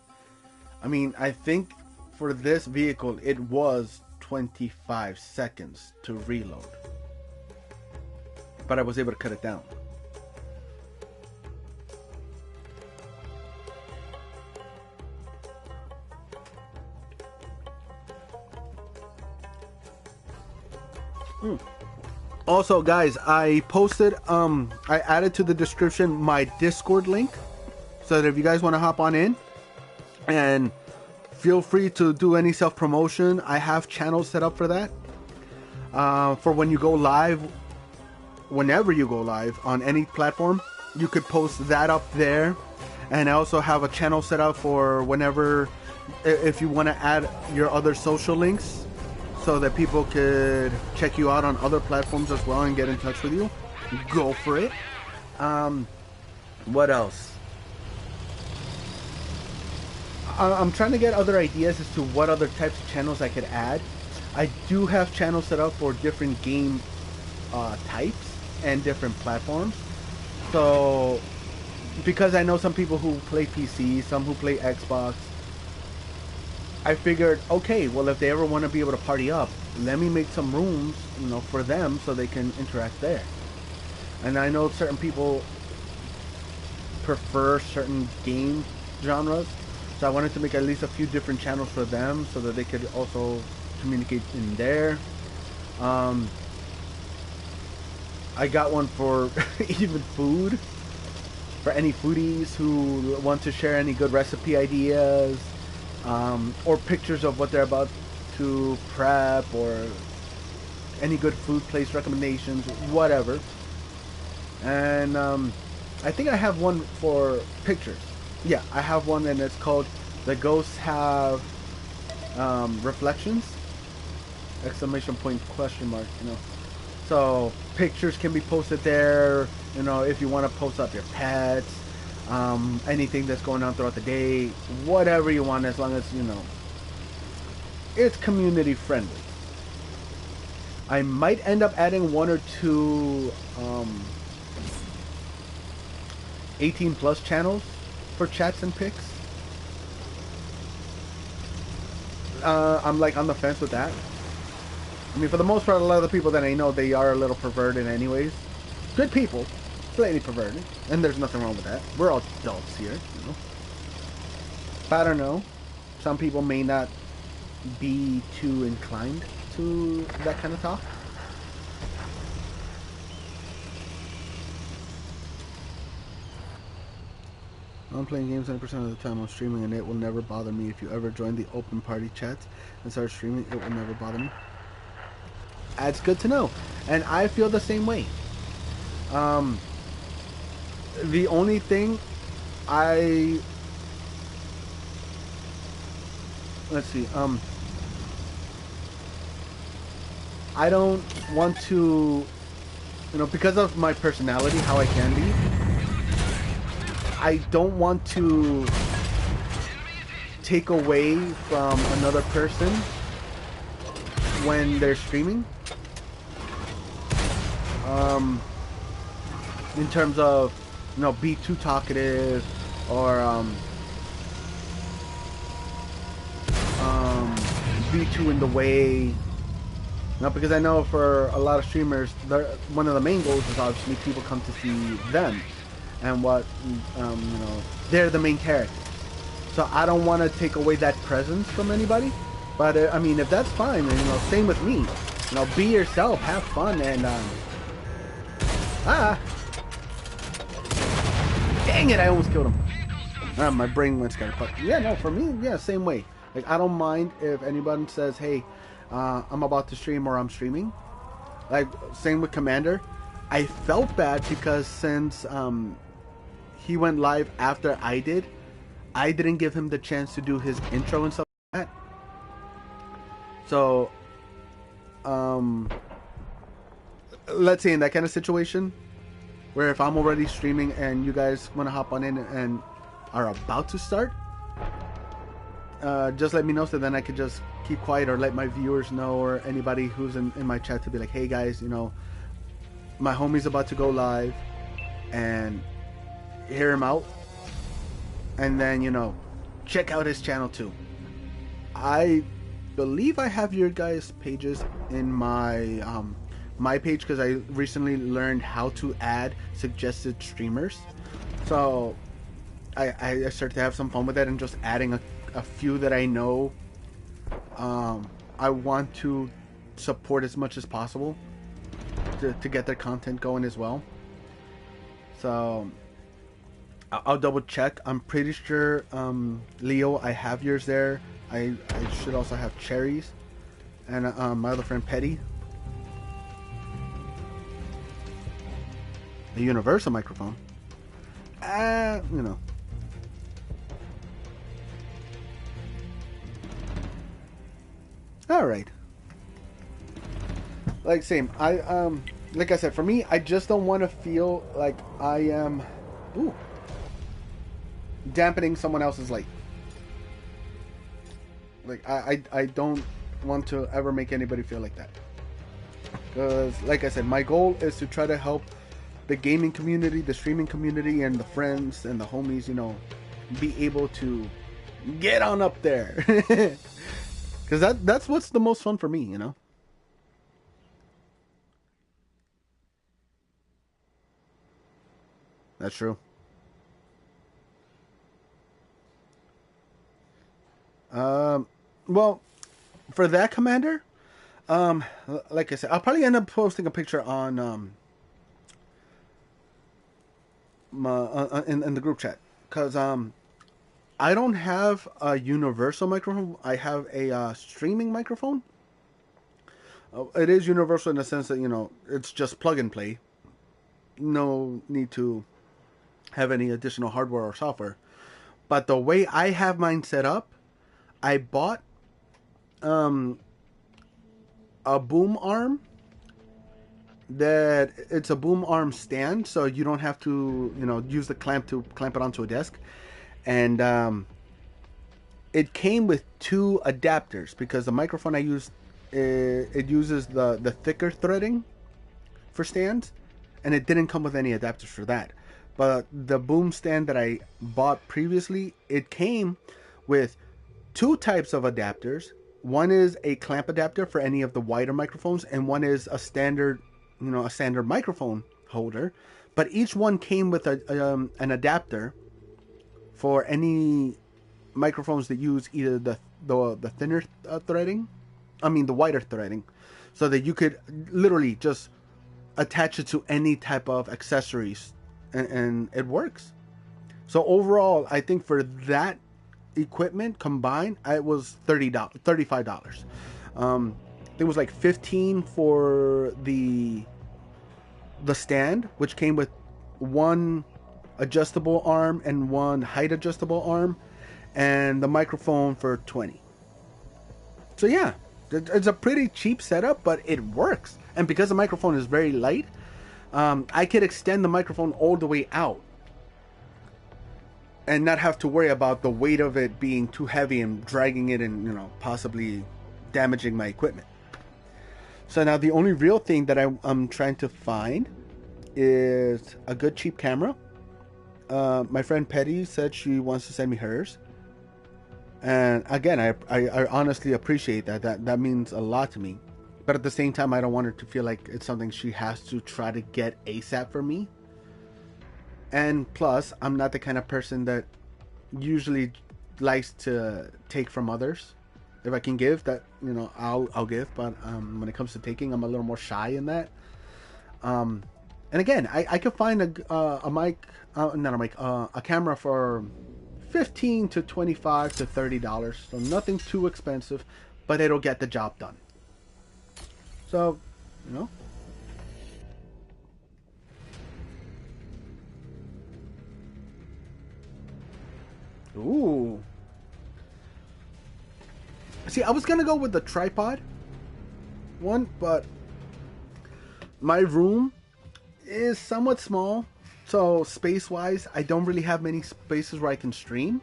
I mean, I think for this vehicle it was 25 seconds to reload, but I was able to cut it down. Also, guys, I posted, I added to the description my Discord link, so that if you guys want to hop on in, and feel free to do any self-promotion. I have channels set up for that. For when you go live, whenever you go live on any platform, you could post that up there. And I also have a channel set up for whenever, if you want to add your other social links, so that people could check you out on other platforms as well and get in touch with you. Go for it. What else? I'm trying to get other ideas as to what other types of channels I could add. I do have channels set up for different game types and different platforms. So, because I know some people who play PC, some who play Xbox, I figured, okay, well, if they ever want to be able to party up, let me make some rooms, for them so they can interact there. And I know certain people prefer certain game genres, so I wanted to make at least a few different channels for them so that they could also communicate in there. Um, I got one for even food, for any foodies who want to share any good recipe ideas, or pictures of what they're about to prep, or any good food place recommendations, whatever. And I think I have one for pictures. Yeah, I have one, and it's called "The Ghosts Have Reflections!" Exclamation point, question mark. So pictures can be posted there. If you want to post up your pets, anything that's going on throughout the day, whatever you want, as long as it's community friendly. I might end up adding one or two 18 plus channels for chats and pics. I'm like on the fence with that. I mean, for the most part, a lot of the people that I know, they are a little perverted anyways. Good people, slightly perverted, and there's nothing wrong with that. We're all adults here. But I don't know. Some people may not be too inclined to that kind of talk. I'm playing games 90% of the time I'm streaming, and it will never bother me. If you ever join the open party chats and start streaming, it will never bother me. That's good to know. And I feel the same way. The only thing let's see, I don't want to, because of my personality, how I can be, I don't want to take away from another person when they're streaming. In terms of, be too talkative, or be too in the way. Because I know for a lot of streamers, one of the main goals is obviously people come to see them, and what they're the main character. So I don't want to take away that presence from anybody. But I mean, if that's fine, and same with me. Be yourself, have fun, and dang it! I almost killed him. My brain went scattered. But yeah, no, for me, yeah, same way. Like, I don't mind if anybody says, "Hey, I'm about to stream," or "I'm streaming." Like, same with Commander. I felt bad because since he went live after I didn't give him the chance to do his intro and stuff like that. So, let's say in that kind of situation, where if I'm already streaming and you guys want to hop on in and are about to start, just let me know, so then I could just keep quiet, or let my viewers know, or anybody who's in my chat, to be like, "Hey guys, my homie's about to go live," and hear him out, and then check out his channel too. I believe I have your guys' pages in my my page, because I recently learned how to add suggested streamers. So I started to have some fun with that, and just adding a few that I know I want to support as much as possible to get their content going as well. So I'll double check. I'm pretty sure, Leo, I have yours there. I should also have Cherries, and my other friend Petty. A universal microphone. All right. Like, same. Like I said, for me, I just don't want to feel like I am, dampening someone else's light. Like, I don't want to ever make anybody feel like that. Because, like I said, my goal is to try to help the gaming community, the streaming community, and the friends and the homies, be able to Get on up there. Because that's what's the most fun for me, you know? That's true. Um, well, for that commander, like I said, I'll probably end up posting a picture on in the group chat because I don't have a universal microphone. I have a streaming microphone. It is universal in the sense that it's just plug and play. No need to have any additional hardware or software. But the way I have mine set up, I bought um, a boom arm that it's a boom arm stand, so you don't have to use the clamp to clamp it onto a desk, and it came with two adapters because the microphone I use it uses the thicker threading for stands, and it didn't come with any adapters for that. But the boom stand that I bought previously, it came with two types of adapters. One is a clamp adapter for any of the wider microphones, and one is a standard, a standard microphone holder. But each one came with an adapter for any microphones that use either the thinner threading, the wider threading, so that you could literally just attach it to any type of accessories, and it works. So overall, I think for that equipment combined, it was $35. It was like 15 for the stand, which came with one adjustable arm and one height adjustable arm, and the microphone for 20. So yeah, it's a pretty cheap setup, but it works. And because the microphone is very light, I could extend the microphone all the way out and not have to worry about the weight of it being too heavy and dragging it and possibly damaging my equipment. So now the only real thing that I'm trying to find is a good cheap camera. My friend Petty said she wants to send me hers, and again, I honestly appreciate that. That means a lot to me. But at the same time, I don't want her to feel like it's something she has to try to get ASAP for me. And plus, I'm not the kind of person that usually likes to take from others. If I can give, that I'll give. But when it comes to taking, I'm a little more shy in that. And again, I could find a mic, not a mic, a camera for $15 to $25 to $30. So nothing too expensive, but it'll get the job done. So, Ooh. See, I was gonna go with the tripod one, but my room is somewhat small, so space-wise, I don't really have many spaces where I can stream.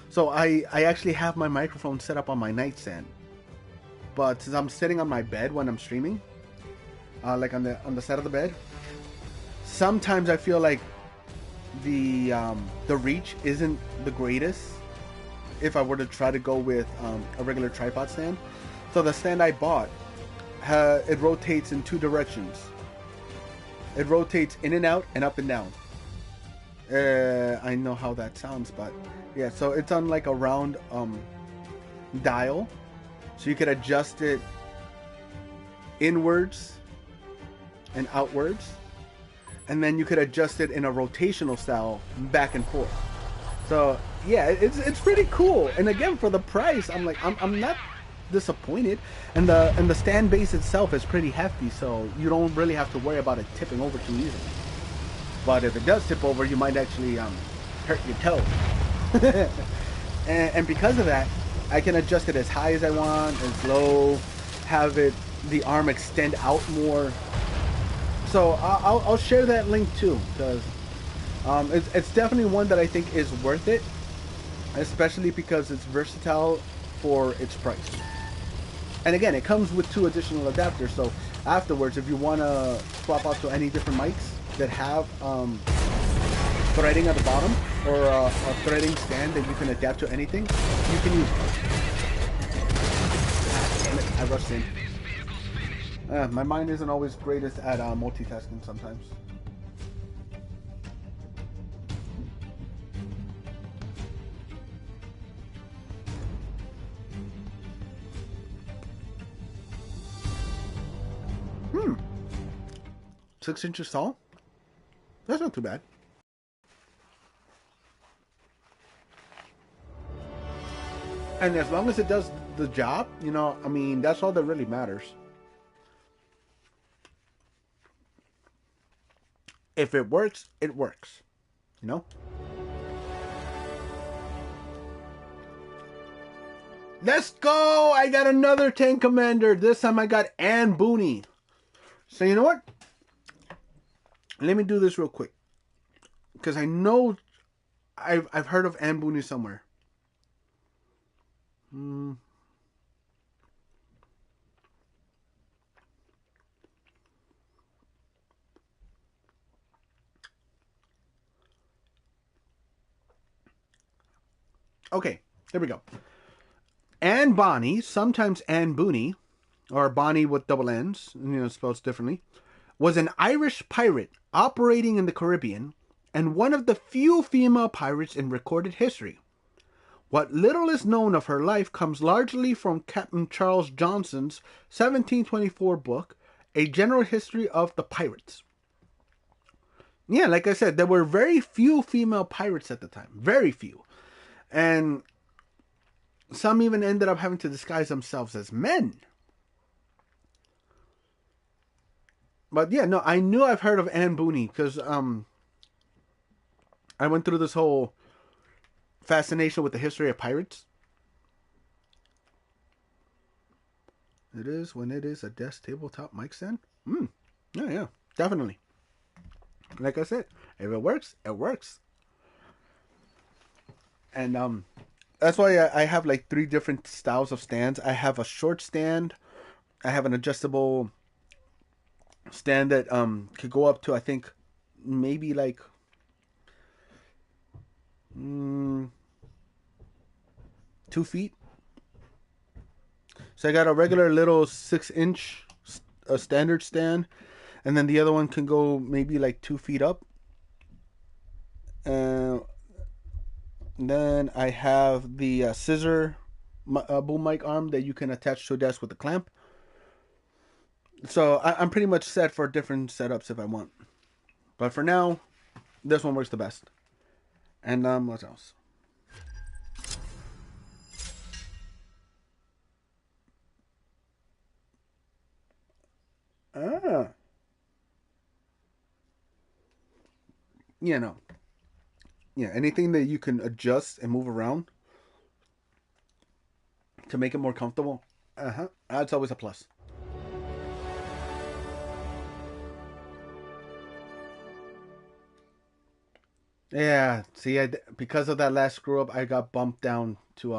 So I actually have my microphone set up on my nightstand. But since I'm sitting on my bed when I'm streaming, like on the side of the bed, sometimes I feel like the reach isn't the greatest if I were to try to go with a regular tripod stand. So the stand I bought, it rotates in two directions. It rotates in and out and up and down. I know how that sounds, but yeah, so it's on like a round dial, so you could adjust it inwards and outwards, and then you could adjust it in a rotational style back and forth. So yeah, it's pretty cool. And again, for the price, I'm not disappointed. And the stand base itself is pretty hefty, so you don't really have to worry about it tipping over too easily. But if it does tip over, you might actually hurt your toe. and because of that, I can adjust it as high as I want, as low, have the arm extend out more. So I'll share that link too, because it's definitely one that I think is worth it, especially because it's versatile for its price. And again, it comes with two additional adapters, so afterwards, if you want to swap out to any different mics that have threading at the bottom, or a threading stand that you can adapt to anything, you can use. Damn it, I rushed in. My mind isn't always greatest at multitasking sometimes. Hmm. 6 inches tall? That's not too bad. And as long as it does the job, you know, I mean, that's all that really matters. If it works, it works. You know? Let's go! I got another tank commander. This time I got Anne Booney. So you know what? Let me do this real quick. Because I know I've heard of Anne Booney somewhere. Okay, there we go. Anne Bonny, sometimes Anne Booney, or Bonnie with double N's, you know, spelled differently, was an Irish pirate operating in the Caribbean and one of the few female pirates in recorded history. What little is known of her life comes largely from Captain Charles Johnson's 1724 book, A General History of the Pirates. Yeah, like I said, there were very few female pirates at the time. Very few. And some even ended up having to disguise themselves as men. But yeah, no, I knew I've heard of Anne Booney because I went through this whole fascination with the history of pirates. It is when it is a desk tabletop mic stand. Yeah, definitely. Like I said, if it works, it works. And that's why I have like 3 different styles of stands. I have a short stand. I have an adjustable stand that could go up to, I think, maybe like 2 feet. So I got a regular little 6-inch standard stand, and then the other one can go maybe like 2 feet up. Then I have the scissor boom mic arm that you can attach to a desk with a clamp. So I'm pretty much set for different setups if I want. But for now, this one works the best. And what else? Yeah, no. Yeah, anything that you can adjust and move around to make it more comfortable, that's always a plus. Yeah, see, because of that last screw up, I got bumped down to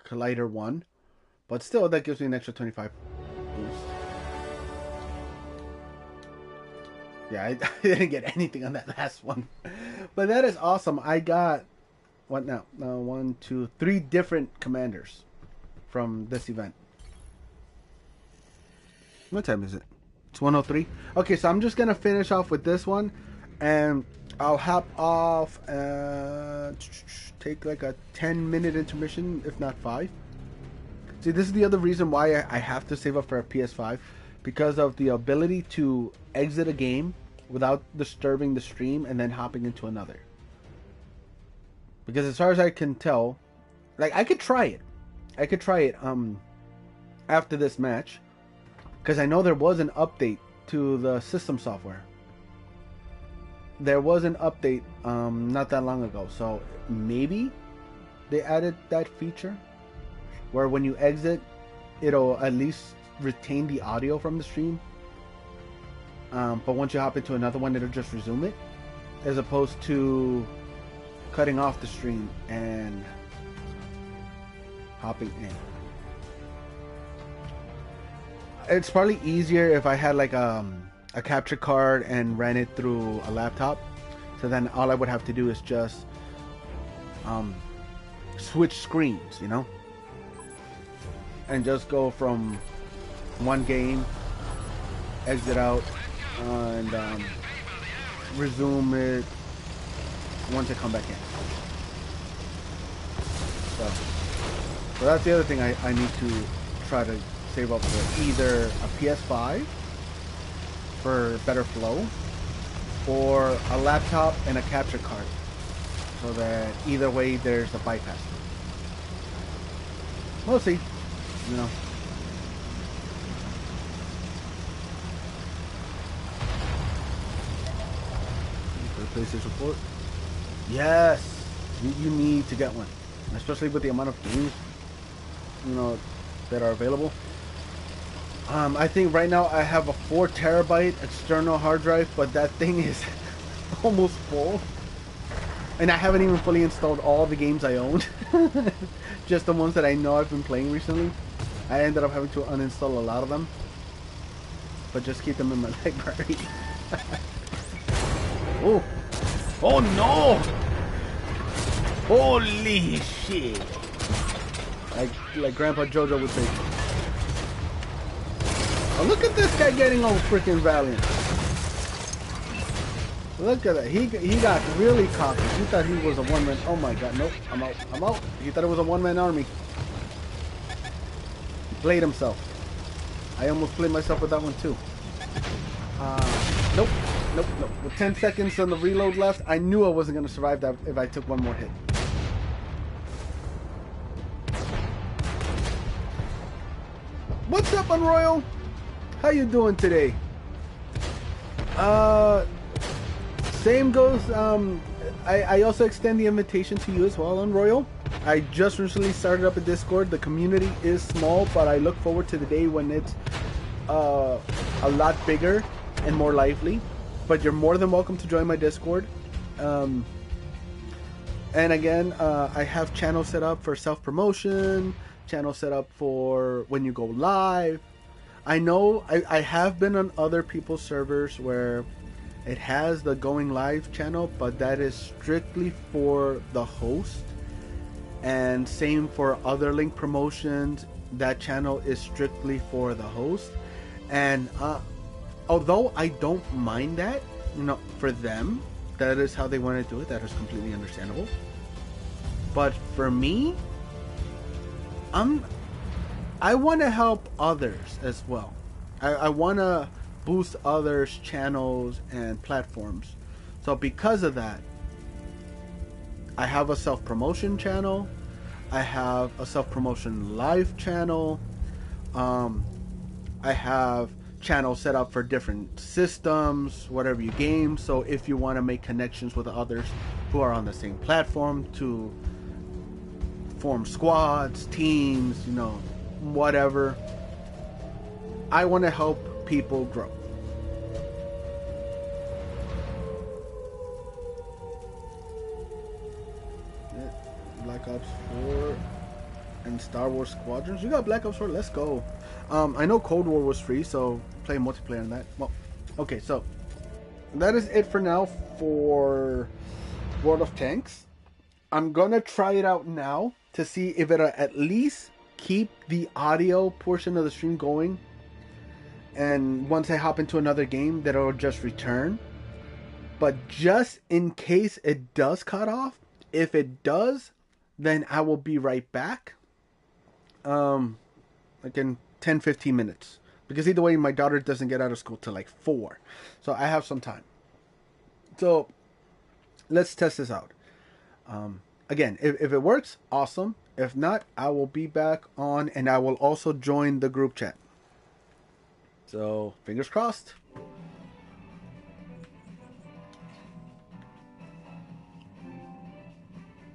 Collider 1, but still, that gives me an extra 25 boost. Yeah, I didn't get anything on that last one, but that is awesome. I got what now? 1, 2, 3 different commanders from this event. What time is it? It's 1:03. Okay, so I'm just gonna finish off with this one, and I'll hop off. Take like a 10-minute intermission, if not 5. See, this is the other reason why I have to save up for a PS5, because of the ability to exit a game without disturbing the stream and then hopping into another. Because as far as I can tell, like I could try it. After this match, because I know there was an update to the system software. There was an update not that long ago, so maybe they added that feature where when you exit, it'll at least retain the audio from the stream. But once you hop into another one, it'll just resume it, as opposed to cutting off the stream and hopping in. It's probably easier if I had like a capture card and ran it through a laptop, So then all I would have to do is just switch screens, and just go from one game, exit out, and resume it once I come back in. So that's the other thing I need to try to save up for, either a PS5 for better flow, or a laptop and a capture card, so that either way there's a bypass. We'll see, For the PlayStation 4, yes, you need to get one, especially with the amount of games, that are available. I think right now I have a 4 terabyte external hard drive, but that thing is almost full. And I haven't even fully installed all the games I owned. Just the ones that I know I've been playing recently. I ended up having to uninstall a lot of them, but just keep them in my library. Oh! Oh no! Holy shit! Like Grandpa Jojo would say. Oh, look at this guy getting all freaking valiant. Look at that. He got really cocky. He thought he was a one-man. Oh my god, nope. I'm out. I'm out. He thought it was a one-man army. He played himself. I almost played myself with that one too. Nope. Nope. Nope. With 10 seconds on the reload left, I knew I wasn't going to survive that if I took one more hit. What's up, Unroyal? How you doing today? Same goes, I also extend the invitation to you as well, Unroyal. I just recently started up a Discord. The community is small, but I look forward to the day when it's a lot bigger and more lively. But you're more than welcome to join my Discord. And again, I have channels set up for self-promotion, channel set up for when you go live. I know I have been on other people's servers where it has the going live channel, but that is strictly for the host. And same for other link promotions, that channel is strictly for the host. And although I don't mind that, for them, that is how they want to do it. That is completely understandable. But for me, I want to help others as well. I want to boost others' channels and platforms. So because of that, I have a self-promotion channel. I have a self-promotion live channel. I have channels set up for different systems, whatever you game. So if you want to make connections with others who are on the same platform to form squads, teams, whatever. I want to help people grow. Black Ops 4 and Star Wars Squadrons. You got Black Ops 4, let's go. I know Cold War was free, so play multiplayer on that. Well, okay, so that is it for now for World of Tanks. I'm gonna try it out now to see if it'll at least keep the audio portion of the stream going, and once I hop into another game, that it'll just return. But just in case it does cut off, if it does, then I will be right back. Like in 10-15 minutes, because either way my daughter doesn't get out of school till like 4, so I have some time. So let's test this out. Again, if it works, awesome. If not, I will be back on, and I will also join the group chat. So, fingers crossed.